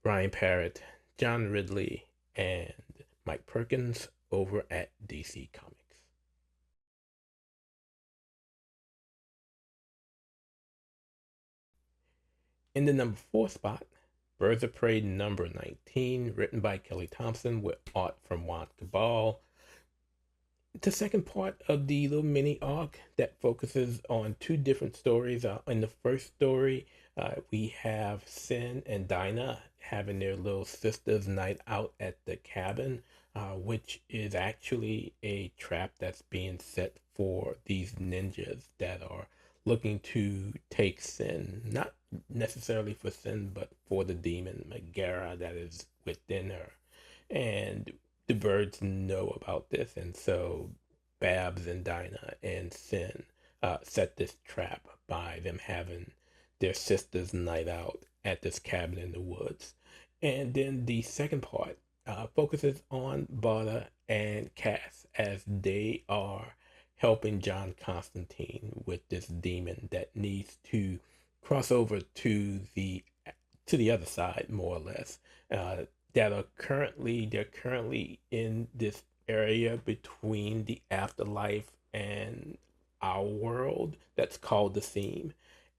Ryan Parrott, John Ridley, and Mike Perkins over at DC Comics. In the number 4 spot, Birds of Prey number 19, written by Kelly Thompson with art from Juan Cabal. The second part of the little mini arc that focuses on 2 different stories. In the first story, we have Sin and Dinah having their little sisters' night out at the cabin, which is actually a trap that's being set for these ninjas that are looking to take Sin, not necessarily for Sin, but for the demon Megara that is within her. And the birds know about this, and so Babs and Dinah and Sin set this trap by them having their sister's night out at this cabin in the woods. And then the second part focuses on Bada and Cass as they are helping John Constantine with this demon that needs to cross over to the other side, more or less. They're currently in this area between the afterlife and our world that's called the Seam.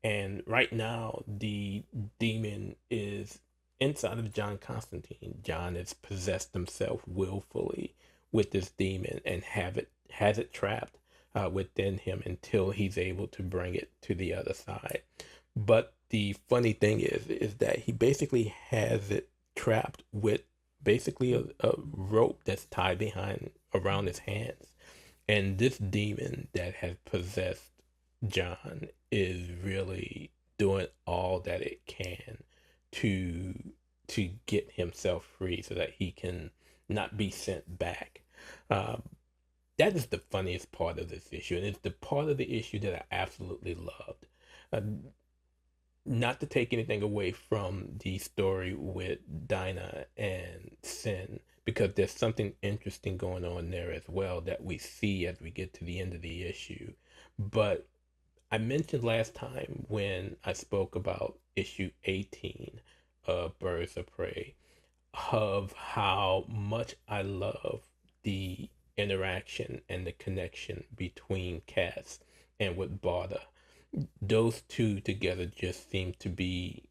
And right now, the demon is inside of John Constantine. John has possessed himself willfully with this demon and has it trapped within him until he's able to bring it to the other side. But the funny thing is that he basically has it trapped with basically a rope that's tied around his hands. And this demon that has possessed John is really doing all that it can to get himself free so that he can not be sent back. that is the funniest part of this issue, and it's the part of the issue that I absolutely loved. Uh, Not to take anything away from the story with Dinah and Sin, because there's something interesting going on there as well that we see as we get to the end of the issue. But I mentioned last time when I spoke about issue 18 of Birds of Prey of how much I love the interaction and the connection between Cass and with Barda. Those two together just seem to be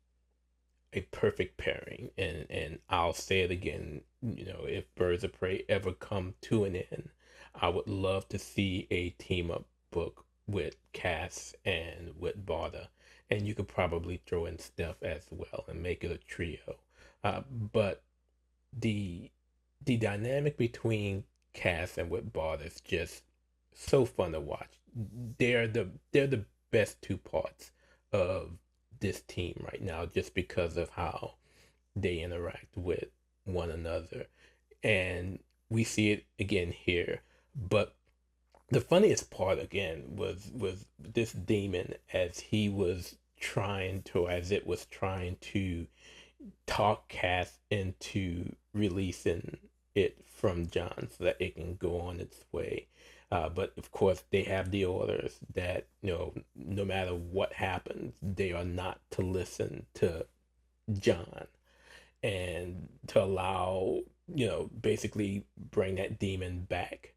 a perfect pairing. And I'll say it again, if Birds of Prey ever come to an end, I would love to see a team up book with Cass and with Barda. And you could probably throw in Steph as well and make it a trio. But the the dynamic between Cass and with Barda is just so fun to watch. They're the best two parts of this team right now, just because of how they interact with one another, and we see it again here. But the funniest part again was this demon as he was trying to, as it was trying to talk Cass into releasing it from John so that it can go on its way. But of course, they have the orders that, no matter what happens, they are not to listen to John and to allow, basically bring that demon back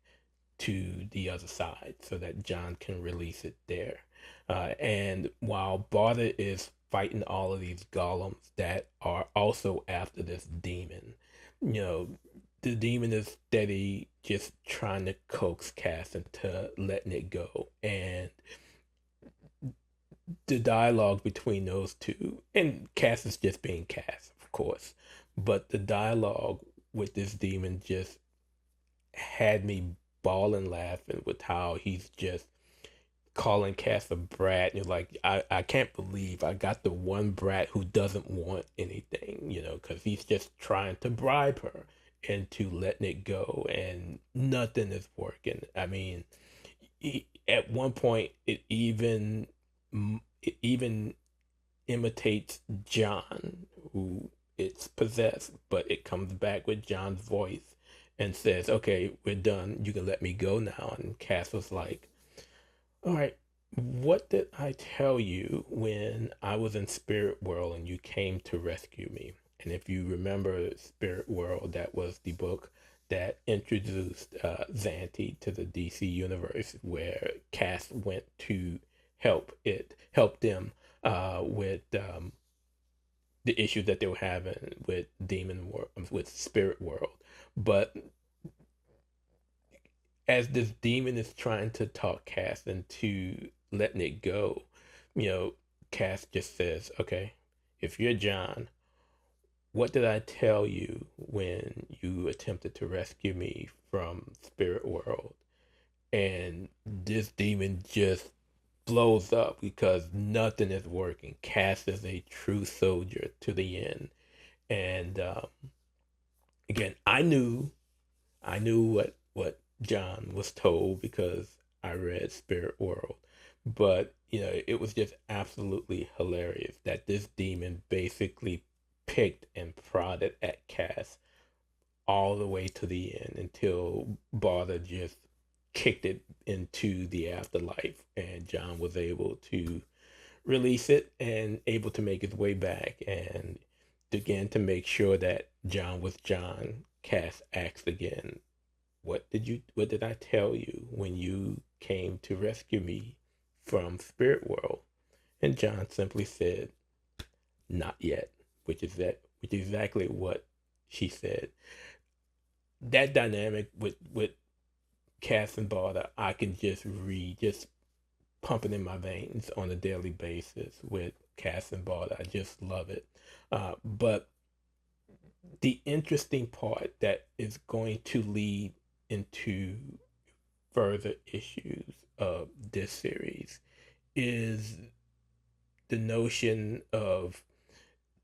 to the other side so that John can release it there. And while Barda is fighting all of these golems that are also after this demon, you know, the demon is steady just trying to coax Cass into letting it go. And the dialogue between those two, and Cass is just being Cass, of course, but the dialogue with this demon just had me bawling laughing with how he's just calling Cass a brat. You're like, I can't believe I got the one brat who doesn't want anything, because he's just trying to bribe her into letting it go, and nothing is working. I mean, at one point, it even imitates John, who it's possessed, but it comes back with John's voice and says, "Okay, we're done. You can let me go now." And Cass was like, "All right, what did I tell you when I was in Spirit World and you came to rescue me?" And if you remember Spirit World, that was the book that introduced Xanthi to the DC universe, where Cass went to help them with the issues that they were having with Demon World, with Spirit World. But as this demon is trying to talk Cass into letting it go, Cass just says, "Okay, if you're John, what did I tell you when you attempted to rescue me from Spirit World?" And this demon just blows up because nothing is working. Cass is a true soldier to the end. And again, I knew what John was told because I read Spirit World, but it was just absolutely hilarious that this demon basically picked and prodded at Cass all the way to the end until Barda just kicked it into the afterlife, and John was able to release it and able to make his way back. And again, to make sure that John was John, Cass asked again, what did I tell you when you came to rescue me from Spirit World?" And John simply said, "Not yet," which is exactly what she said. That dynamic with Cass and Barda, I can just read, just pumping in my veins on a daily basis with Cass and Barda. I just love it. But the interesting part that is going to lead into further issues of this series is the notion of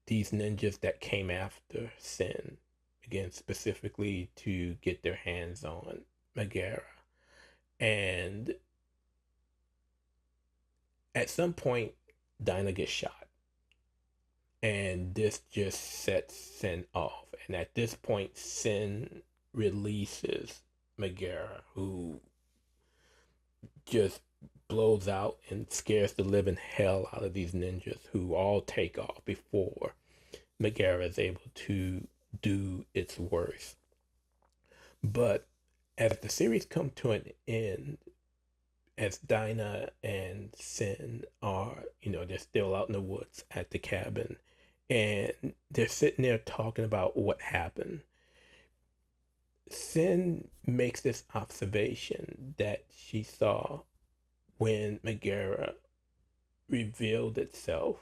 these ninjas that came after Sin, again, specifically to get their hands on Megara. And at some point, Dinah gets shot. And this just sets Sin off. And at this point, Sin releases Megara, who just blows out and scares the living hell out of these ninjas, who all take off before Megara is able to do its worst. But as the series come to an end, as Dinah and Sin are, they're still out in the woods at the cabin, and they're sitting there talking about what happened. Sin makes this observation that she saw when Megara revealed itself.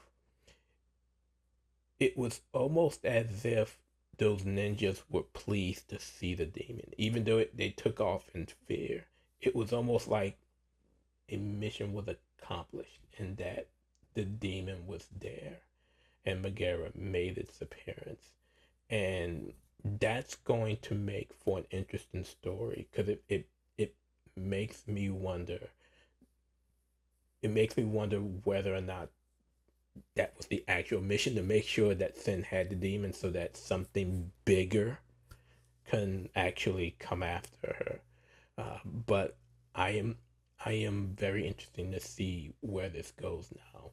It was almost as if those ninjas were pleased to see the demon, even though they took off in fear. It was almost like a mission was accomplished and that the demon was there and Megara made its appearance. And that's going to make for an interesting story because it makes me wonder. It makes me wonder whether or not that was the actual mission, to make sure that Sin had the demon so that something bigger can actually come after her. But I am very interested to see where this goes now.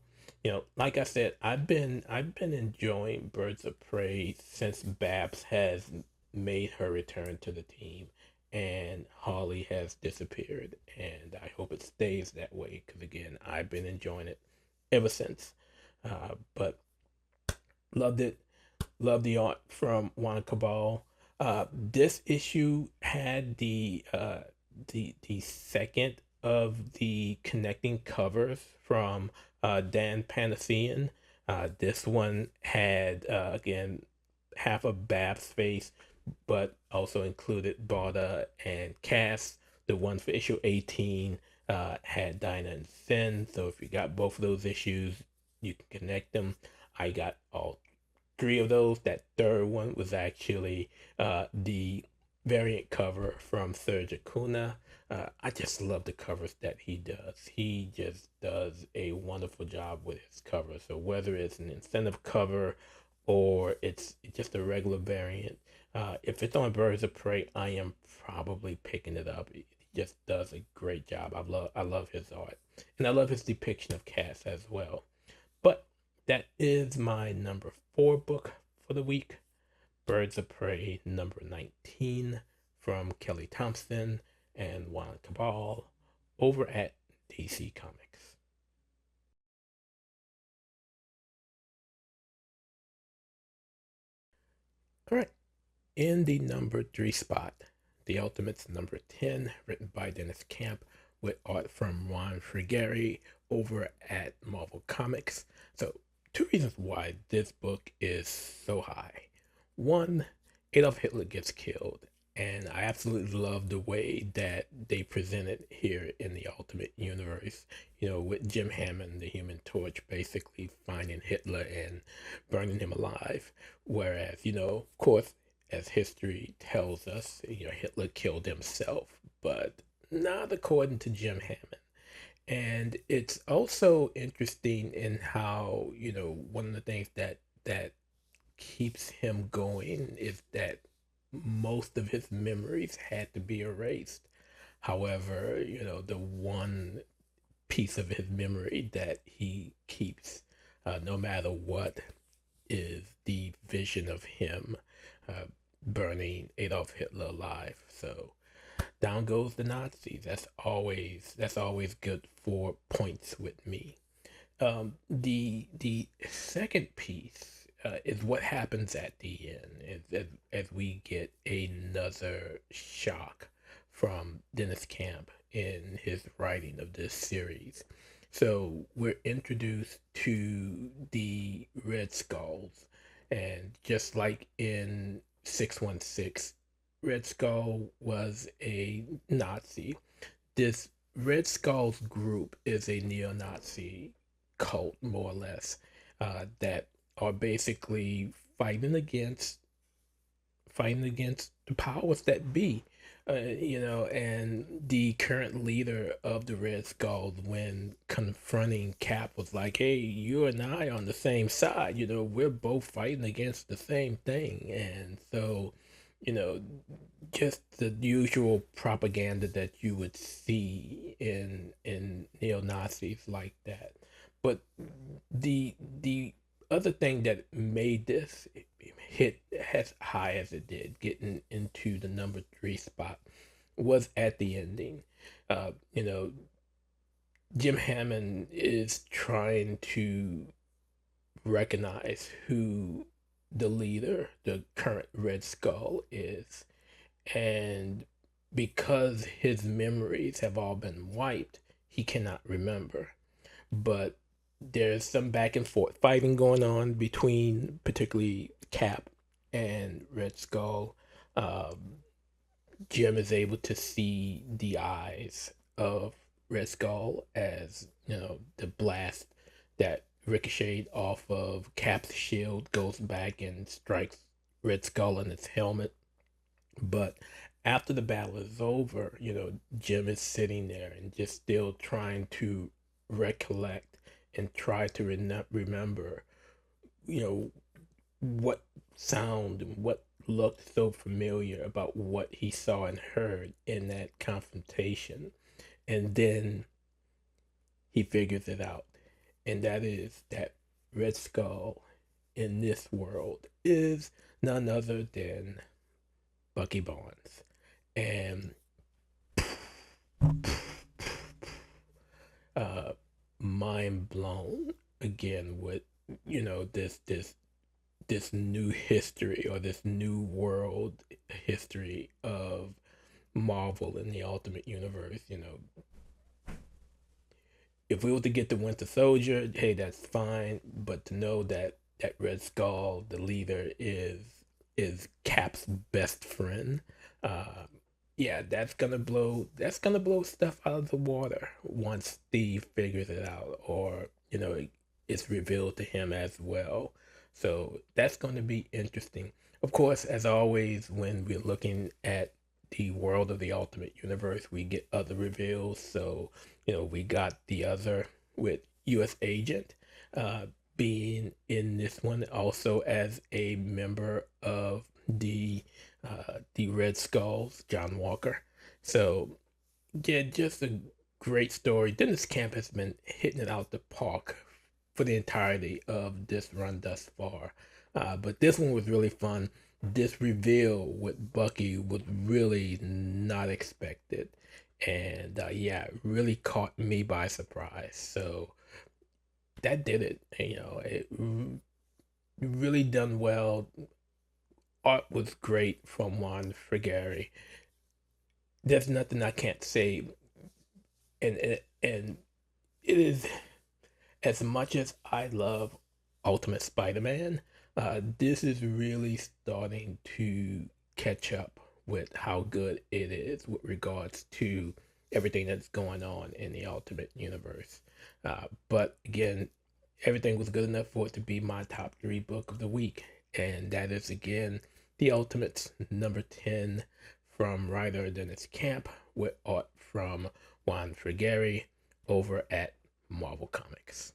Like I said, I've been enjoying Birds of Prey since Babs has made her return to the team and Holly has disappeared, and I hope it stays that way because again, I've been enjoying it ever since. But loved it. Loved the art from Juan Cabal. This issue had the second of the connecting covers from Dan Panasian. This one had again half of Bab's face, but also included Barda and Cass. The one for issue 18 had Dinah and Sin. So if you got both of those issues, you can connect them. I got all three of those. That third one was actually the variant cover from Serge Acuna. I just love the covers that he does. He just does a wonderful job with his covers. So whether it's an incentive cover or it's just a regular variant, if it's on Birds of Prey, I am probably picking it up. He just does a great job. I love his art, and I love his depiction of Cass as well. But that is my number 4 book for the week, Birds of Prey number 19 from Kelly Thompson and Juan Cabal over at DC Comics. All right, in the number 3 spot, The Ultimates number 10, written by Dennis Camp with art from Ron Frigeri over at Marvel Comics. So, 2 reasons why this book is so high. 1, Adolf Hitler gets killed, and I absolutely love the way that they present it here in the Ultimate Universe, with Jim Hammond, the Human Torch, basically finding Hitler and burning him alive. Whereas, of course, as history tells us, Hitler killed himself, but not according to Jim Hammond. And it's also interesting in how, one of the things that keeps him going is that most of his memories had to be erased. However, the one piece of his memory that he keeps, no matter what, is the vision of him burning Adolf Hitler alive. So down goes the Nazis. That's always good for points with me. The second piece is what happens at the end, as we get another shock from Dennis Camp in his writing of this series. So we're introduced to the Red Skulls, and just like in 616, Red Skull was a Nazi. This Red Skulls group is a neo-Nazi cult, more or less, that are basically fighting against fighting against the powers that be. And the current leader of the Red Skulls, when confronting Cap, was like, "Hey, you and I on the same side. We're both fighting against the same thing." And so, you know, just the usual propaganda that you would see in neo Nazis like that. But the other thing that made this hit as high as it did, getting into the number three spot, was at the ending. Uh, you know, Jim Hammond is trying to recognize who the leader, the current Red Skull, is. And because his memories have all been wiped, he cannot remember. But there's some back and forth fighting going on between particularly Cap and Red Skull. Um, Jim is able to see the eyes of Red Skull as the blast that ricocheted off of Cap's shield goes back and strikes Red Skull in its helmet. But after the battle is over, Jim is sitting there and just still trying to recollect and try to remember, you know, what sound and what looked so familiar about what he saw and heard in that confrontation. And then he figures it out. And that is that Red Skull in this world is none other than Bucky Barnes. And uh, mind blown again with this new history, or this new world history of Marvel in the Ultimate Universe. If we were to get the Winter Soldier, hey, that's fine. But to know that Red Skull, the leader, is Cap's best friend, uh, yeah, that's gonna blow stuff out of the water once Steve figures it out, or it's revealed to him as well. So that's going to be interesting. Of course, as always, when we're looking at the world of the Ultimate Universe, we get other reveals. So, we got the other with U.S. Agent uh, being in this one, also as a member of the Red Skulls, John Walker. So, yeah, just a great story. Dennis Camp has been hitting it out the park for the entirety of this run thus far. But this one was really fun. This reveal with Bucky was really not expected. And yeah, it really caught me by surprise. So that did it. It really done well. Art was great from Juan Frigeri. There's nothing I can't say. And it is, as much as I love Ultimate Spider-Man, this is really starting to catch up with how good it is with regards to everything that's going on in the Ultimate Universe. But again, everything was good enough for it to be my top three book of the week. And that is, again, The Ultimates, number 10, from writer Dennis Camp, with art from Juan Frigeri over at Marvel Comics.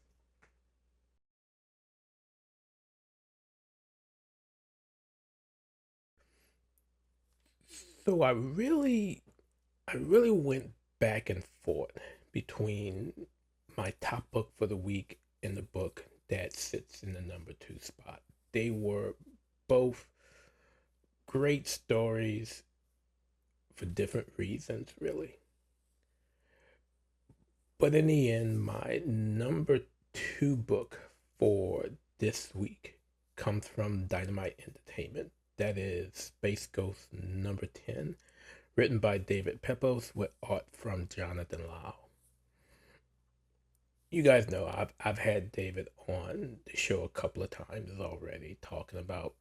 So I really went back and forth between my top book for the week and the book that sits in the number two spot. They were both great stories for different reasons, really. But in the end, my number two book for this week comes from Dynamite Entertainment. That is Space Ghost number 10, written by David Pepose with art from Jonathan Lau. You guys know I've had David on the show a couple of times already, talking about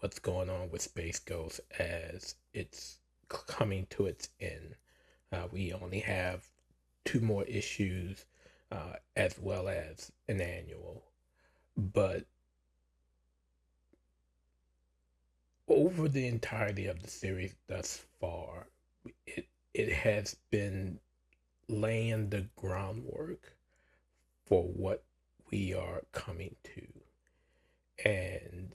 what's going on with Space Ghost as it's coming to its end. We only have two more issues, as well as an annual. But over the entirety of the series thus far, it has been laying the groundwork for what we are coming to. And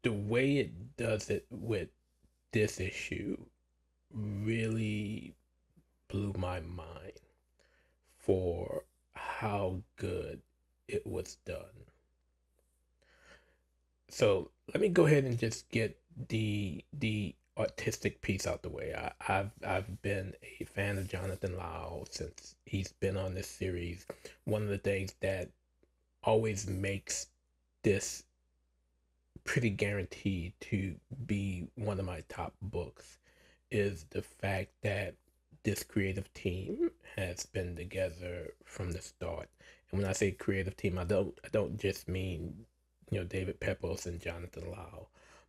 the way it does it with this issue really blew my mind for how good it was done. So let me go ahead and just get the artistic piece out the way. I've been a fan of Jonathan Lau since he's been on this series. One of the things that always makes this pretty guaranteed to be one of my top books is the fact that this creative team has been together from the start. And when I say creative team, I don't just mean, David Pepos and Jonathan Lau.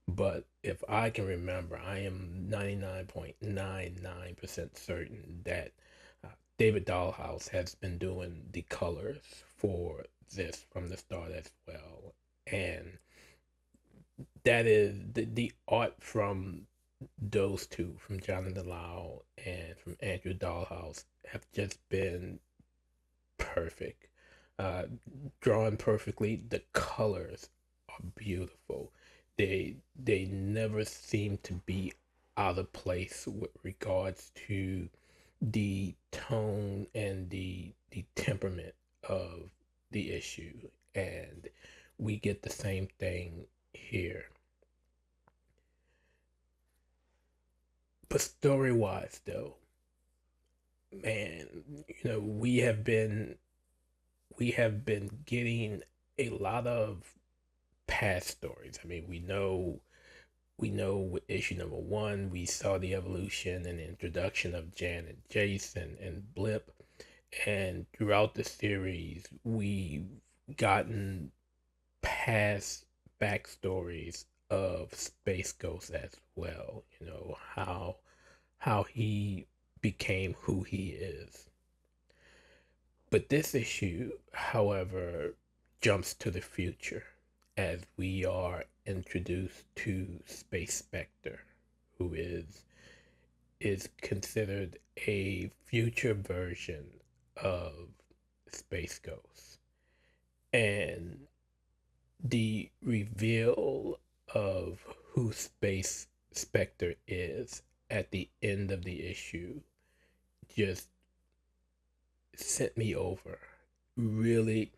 But if I can remember, I am 99.99% certain that David Dahlhaus has been doing the colors for this from the start as well. And that is the art from those two, from Jonathan Lau and from Andrew Dahlhaus, have just been perfect. Uh, Drawn perfectly. The colors are beautiful. They never seem to be out of place with regards to the tone and the temperament of the issue, and we get the same thing here. But story wise, though, man, we have been getting a lot of past stories. I mean, we know with issue number one, we saw the evolution and introduction of Jan and Jason and Blip, and throughout the series, we've gotten past backstories of Space Ghost as well. How he became who he is. But this issue, however, jumps to the future as we are introduced to Space Spectre, who is considered a future version of Space Ghost. And the reveal of who Space Spectre is at the end of the issue just sent me over. Really,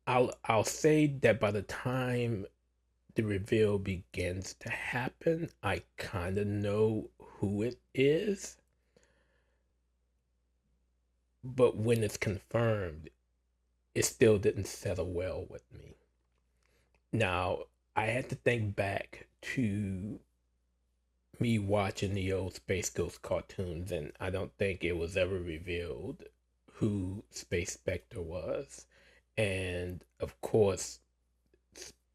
I'll say that by the time the reveal begins to happen, I kind of know who it is. But when it's confirmed, it still didn't settle well with me. Now, I had to think back to me watching the old Space Ghost cartoons, and I don't think it was ever revealed who Space Spectre was. And of course,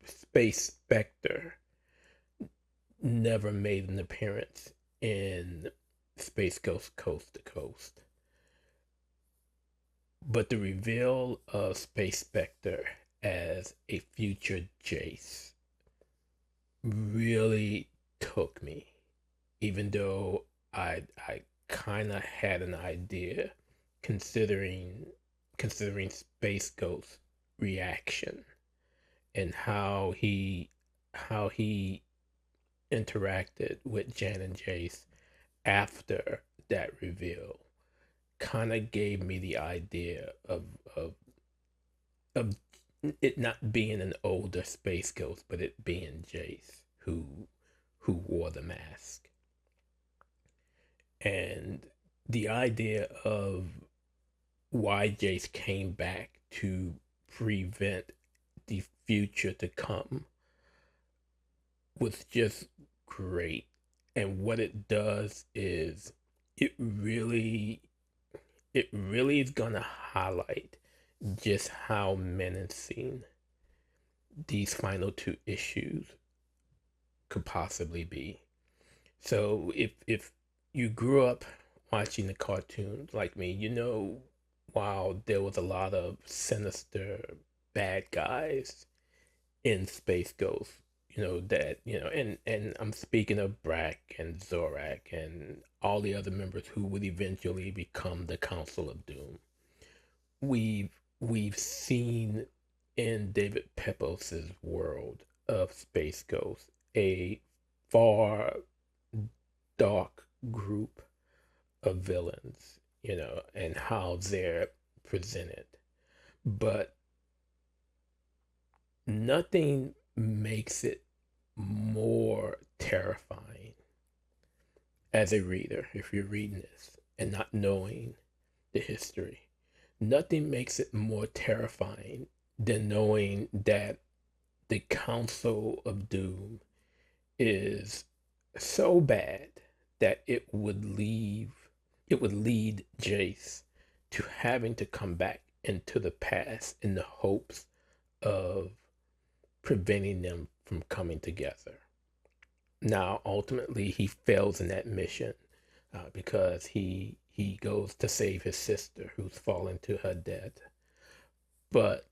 Space Spectre never made an appearance in Space Ghost Coast to Coast. But the reveal of Space Spectre as a future Jace really took me, even though I kind of had an idea, considering Space Ghost's reaction and how he interacted with Jan and Jace after that reveal. Kind of gave me the idea of it not being an older Space Ghost, but it being Jace who wore the mask. And the idea of why Jace came back to prevent the future to come was just great. And what it does is it really is gonna highlight just how menacing these final two issues could possibly be. So if you grew up watching the cartoons like me, while there was a lot of sinister bad guys in Space Ghost. And I'm speaking of Brack and Zorak and all the other members who would eventually become the Council of Doom. We've seen in David Pepos's world of Space Ghost a far dark group of villains, and how they're presented. But nothing makes it more terrifying as a reader, if you're reading this and not knowing the history. Nothing makes it more terrifying than knowing that the Council of Doom is so bad that it would lead Jace to having to come back into the past in the hopes of preventing them from coming together. Now, ultimately, he fails in that mission because he goes to save his sister, who's fallen to her death. But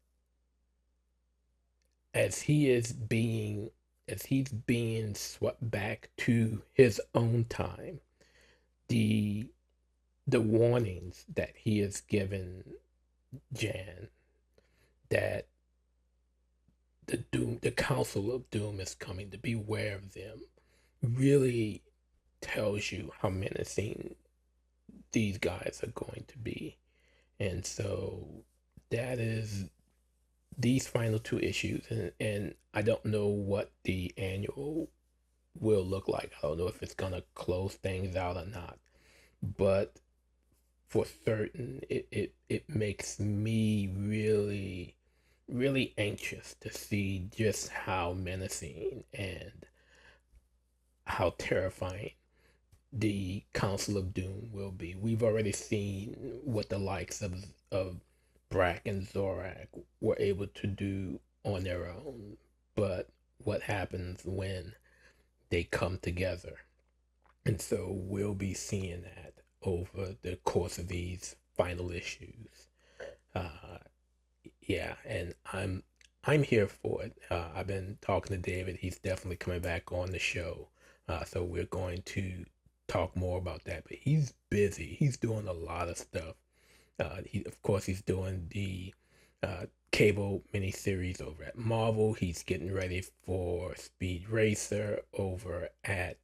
as he is being as he's being swept back to his own time, the the warnings that he has given Jan, that the Council of Doom is coming, to beware of them, really tells you how menacing these guys are going to be. And so that is these final two issues, and I don't know what the annual will look like. I don't know if it's gonna close things out or not, but for certain, it makes me really, really anxious to see just how menacing and how terrifying the Council of Doom will be. We've already seen what the likes of Brack and Zorak were able to do on their own, but what happens when they come together? And so we'll be seeing that over the course of these final issues. Uh, yeah, and I'm here for it. I've been talking to David. He's definitely coming back on the show. So we're going to talk more about that. But he's busy. He's doing a lot of stuff. Of course, he's doing the cable miniseries over at Marvel. He's getting ready for Speed Racer over at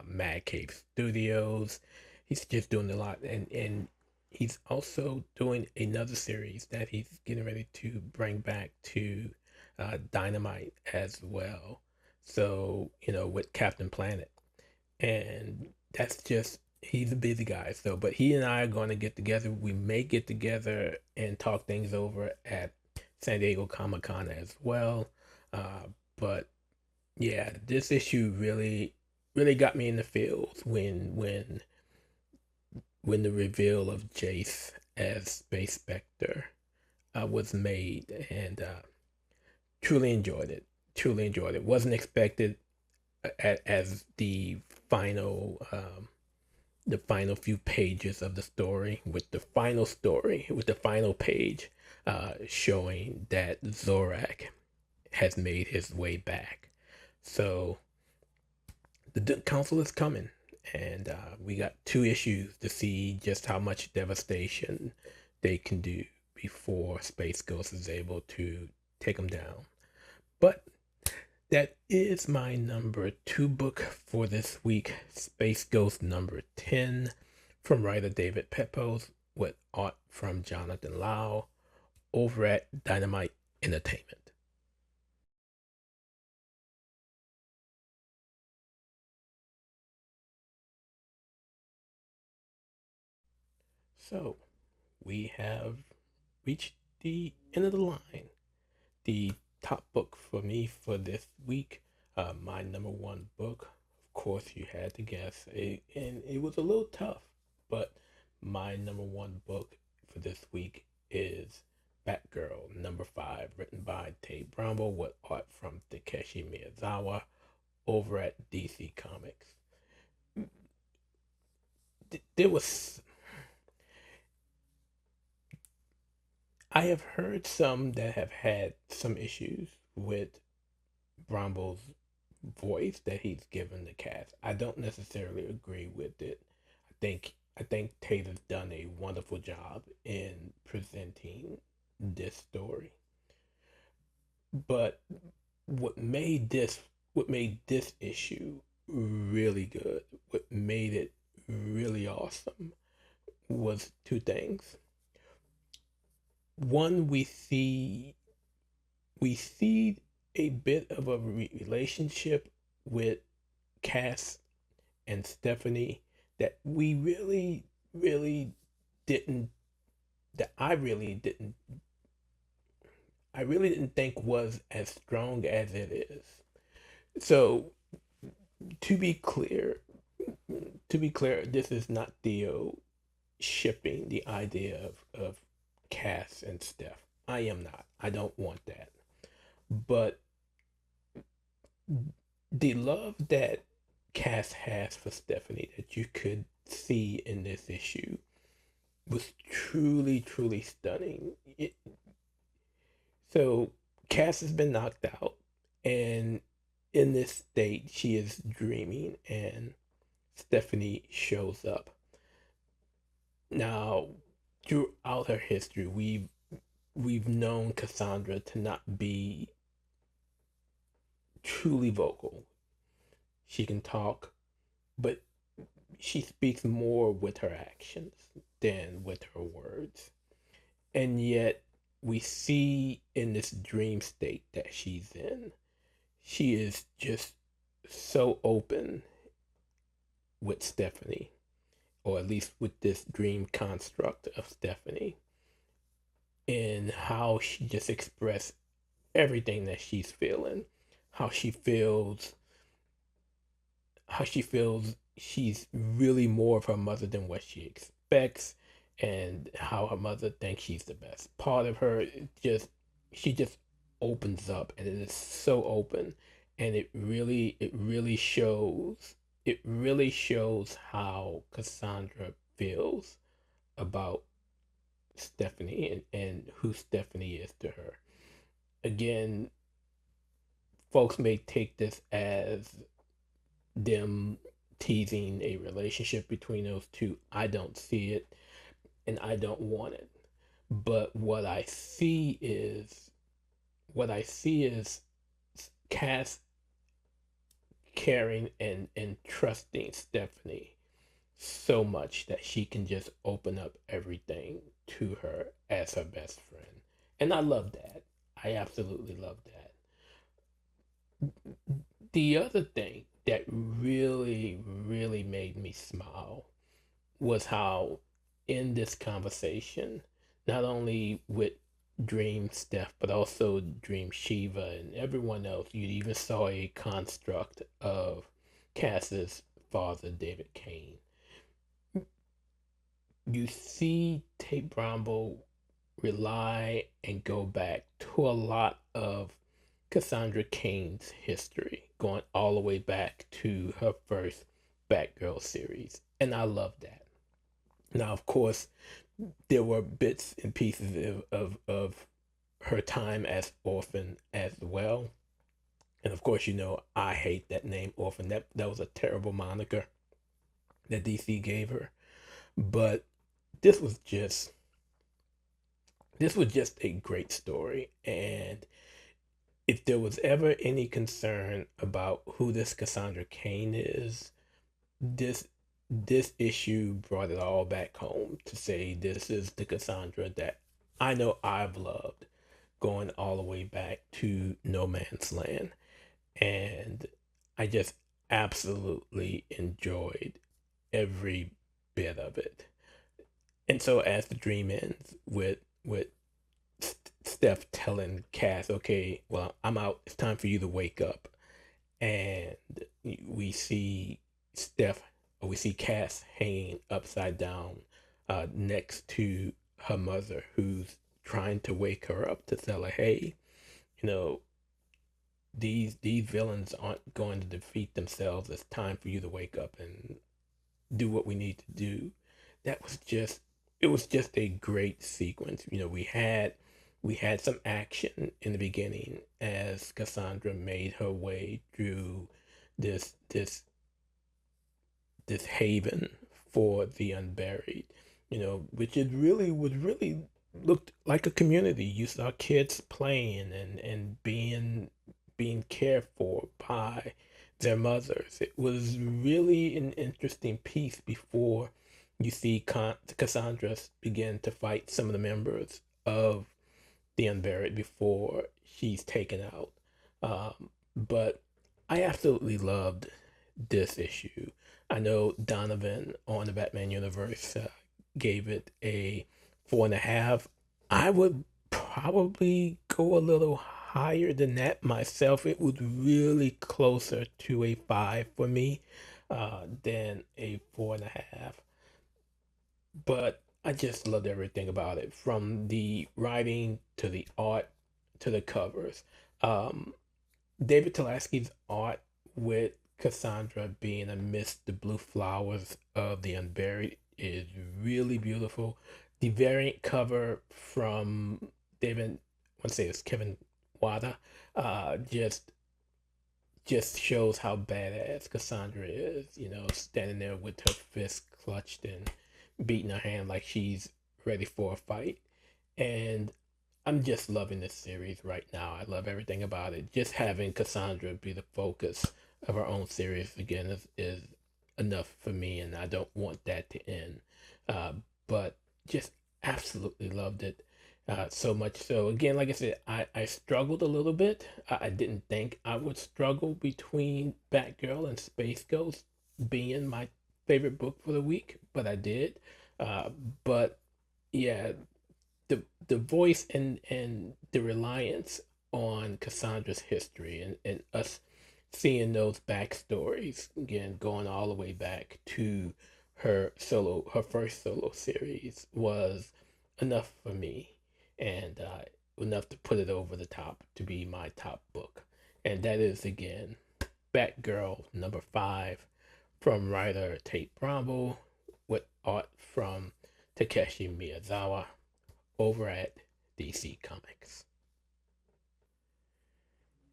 Mad Cave Studios. He's just doing a lot, and he's also doing another series that he's getting ready to bring back to Dynamite as well. So, with Captain Planet. And that's just, he's a busy guy. So, but he and I are going to get together. We may get together and talk things over at San Diego Comic Con as well. But yeah, this issue really, really got me in the feels when the reveal of Jace as Space Spectre was made, and truly enjoyed it. Truly enjoyed it. Wasn't expected as the final few pages of the story, with the final page showing that Zorak has made his way back. So the council is coming, and we got two issues to see just how much devastation they can do before Space Ghost is able to take them down. But that is my number 2 book for this week, Space Ghost number 10, from writer David Pepose, with art from Jonathan Lau, over at Dynamite Entertainment. So, we have reached the end of the line. The top book for me for this week, my number 1 book, of course you had to guess, and it was a little tough, but my number 1 book for this week is Batgirl number 5, written by Tay Bramble, with art from Takeshi Miyazawa, over at DC Comics. There was I have heard some that have had some issues with Brombo's voice that he's given the cast. I don't necessarily agree with it. I think Taylor's done a wonderful job in presenting this story. But what made this what made this issue really good, what made it really awesome was two things. One, we see a bit of a relationship with Cass and Stephanie that we really didn't that I really didn't think was as strong as it is. So to be clear, this is not Theo shipping the idea of Cass and Steph. I am not. I don't want that. But the love that Cass has for Stephanie that you could see in this issue was truly stunning. So Cass has been knocked out, and in this state, she is dreaming, and Stephanie shows up. Now, throughout her history, we've known Cassandra to not be truly vocal. She can talk, but she speaks more with her actions than with her words. And yet, we see in this dream state that she's in, she is just so open with Stephanie, or at least with this dream construct of Stephanie, in how she just expressed everything that she's feeling, how she feels she's really more of her mother than what she expects, and how her mother thinks she's the best part of her. She just opens up, and it is so open, and it really shows how Cassandra feels about Stephanie, and who Stephanie is to her. Again, folks may take this as them teasing a relationship between those two. I don't see it, and I don't want it. But what I see is Cass caring and trusting Stephanie so much that she can just open up everything to her as her best friend. And I love that. I absolutely love that. The other thing that really made me smile was how in this conversation, not only with Dream Steph, but also Dream Shiva and everyone else, you even saw a construct of Cass's father, David Kane. You see Tate Brombo rely and go back to a lot of Cassandra Cain's history, going all the way back to her first Batgirl series. And I love that. Now, of course, there were bits and pieces of her time as Orphan as well. And of course, I hate that name, Orphan. That was a terrible moniker that DC gave her. But this was just a great story. And if there was ever any concern about who this Cassandra Cain is, this issue brought it all back home to say this is the Cassandra that I know I've loved, going all the way back to No Man's Land. And I just absolutely enjoyed every bit of it. And so as the dream ends with Steph telling Cass, okay, well, I'm out. It's time for you to wake up. And we see Cass hanging upside down next to her mother, who's trying to wake her up to tell her, hey, you know, these villains aren't going to defeat themselves. It's time for you to wake up and do what we need to do. It was just a great sequence. We had We had some action in the beginning as Cassandra made her way through this this this haven for the unburied, which it really would really looked like a community. You saw kids playing and being cared for by their mothers. It was really an interesting piece before you see Cassandra begin to fight some of the members of the unburied before she's taken out. But I absolutely loved this issue. I know Donovan on the Batman universe gave it a 4.5. I would probably go a little higher than that myself. It was really closer to a 5 for me than a 4.5. But I just loved everything about it, from the writing to the art to the covers. Um, David Talaski's art with Cassandra being amidst the blue flowers of the unburied is really beautiful. The variant cover from David, I want to say it's Kevin Wada, just shows how badass Cassandra is, standing there with her fist clutched and beating her hand like she's ready for a fight. And I'm just loving this series right now. I love everything about it. Just having Cassandra be the focus of her own series again is enough for me, and I don't want that to end. But just absolutely loved it. So much so, again, like I said, I struggled a little bit. I didn't think I would struggle between Batgirl and Space Ghost being my favorite book for the week, but I did. But yeah, the voice and the reliance on Cassandra's history and us seeing those backstories, again, going all the way back to her first solo series, was enough for me, and enough to put it over the top to be my top book. And that is, again, Batgirl #5 from writer Tate Bromble with art from Takeshi Miyazawa over at DC Comics.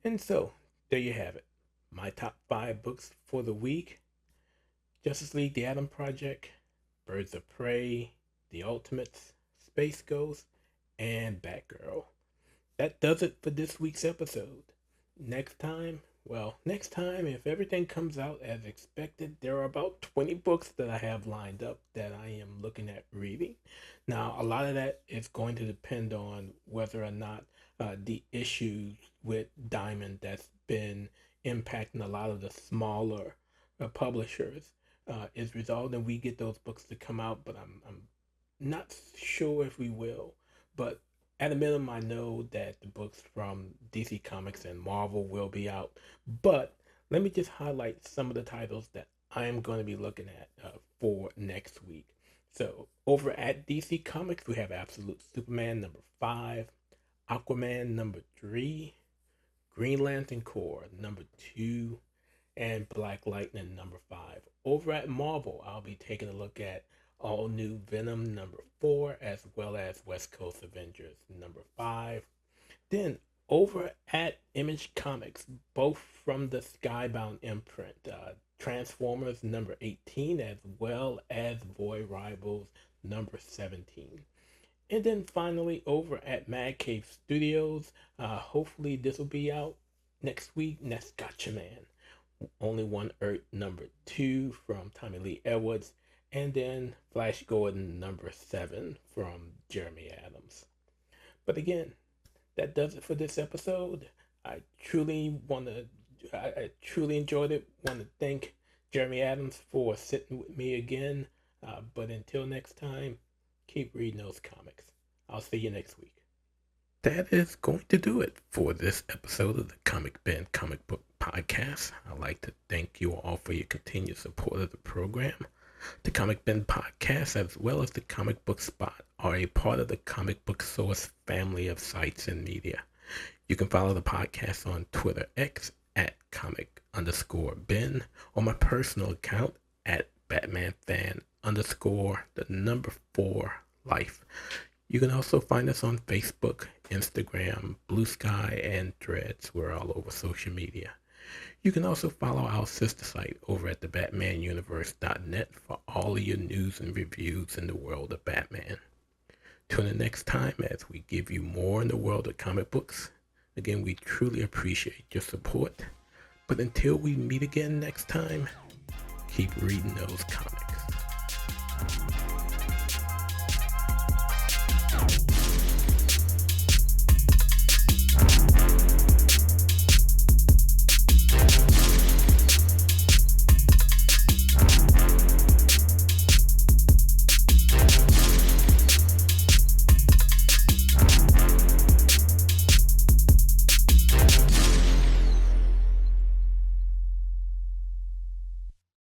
And so, there you have it. My top 5 books for the week: Justice League The Atom Project, Birds of Prey, The Ultimates, Space Ghost, and Batgirl. That does it for this week's episode. Next time, if everything comes out as expected, there are about 20 books that I have lined up that I am looking at reading. Now, a lot of that is going to depend on whether or not the issues with Diamond that's been impacting a lot of the smaller publishers is resolved, and we get those books to come out, but I'm not sure if we will. But at a minimum, I know that the books from DC Comics and Marvel will be out. But let me just highlight some of the titles that I am going to be looking at for next week. So over at DC Comics, we have Absolute Superman #5, Aquaman #3, Green Lantern Corps #2, and Black Lightning #5. Over at Marvel, I'll be taking a look at all new Venom #4, as well as West Coast Avengers #5. Then over at Image Comics, both from the Skybound imprint, Transformers #18, as well as Boy Rivals #17. And then finally over at Mad Cave Studios, hopefully this will be out next week, and that's Gotcha Man, Only One Earth #2 from Tommy Lee Edwards, and then Flash Gordon #7 from Jeremy Adams. But again, that does it for this episode. I truly enjoyed it. Want to thank Jeremy Adams for sitting with me again. But until next time, keep reading those comics. I'll see you next week. That is going to do it for this episode of the Comic Ben Comic Book Podcast. I'd like to thank you all for your continued support of the program. The Comic Ben Podcast, as well as the Comic Book Spot, are a part of the Comic Book Source family of sites and media. You can follow the podcast on Twitter X at comic_Ben, or my personal account at BatmanFan_4Life. You can also find us on Facebook Instagram, Blue Sky, and Threads. We're all over social media. You can also follow our sister site over at thebatmanuniverse.net for all of your news and reviews in the world of Batman. Tune in next time as we give you more in the world of comic books. Again, we truly appreciate your support. But until we meet again next time, keep reading those comics.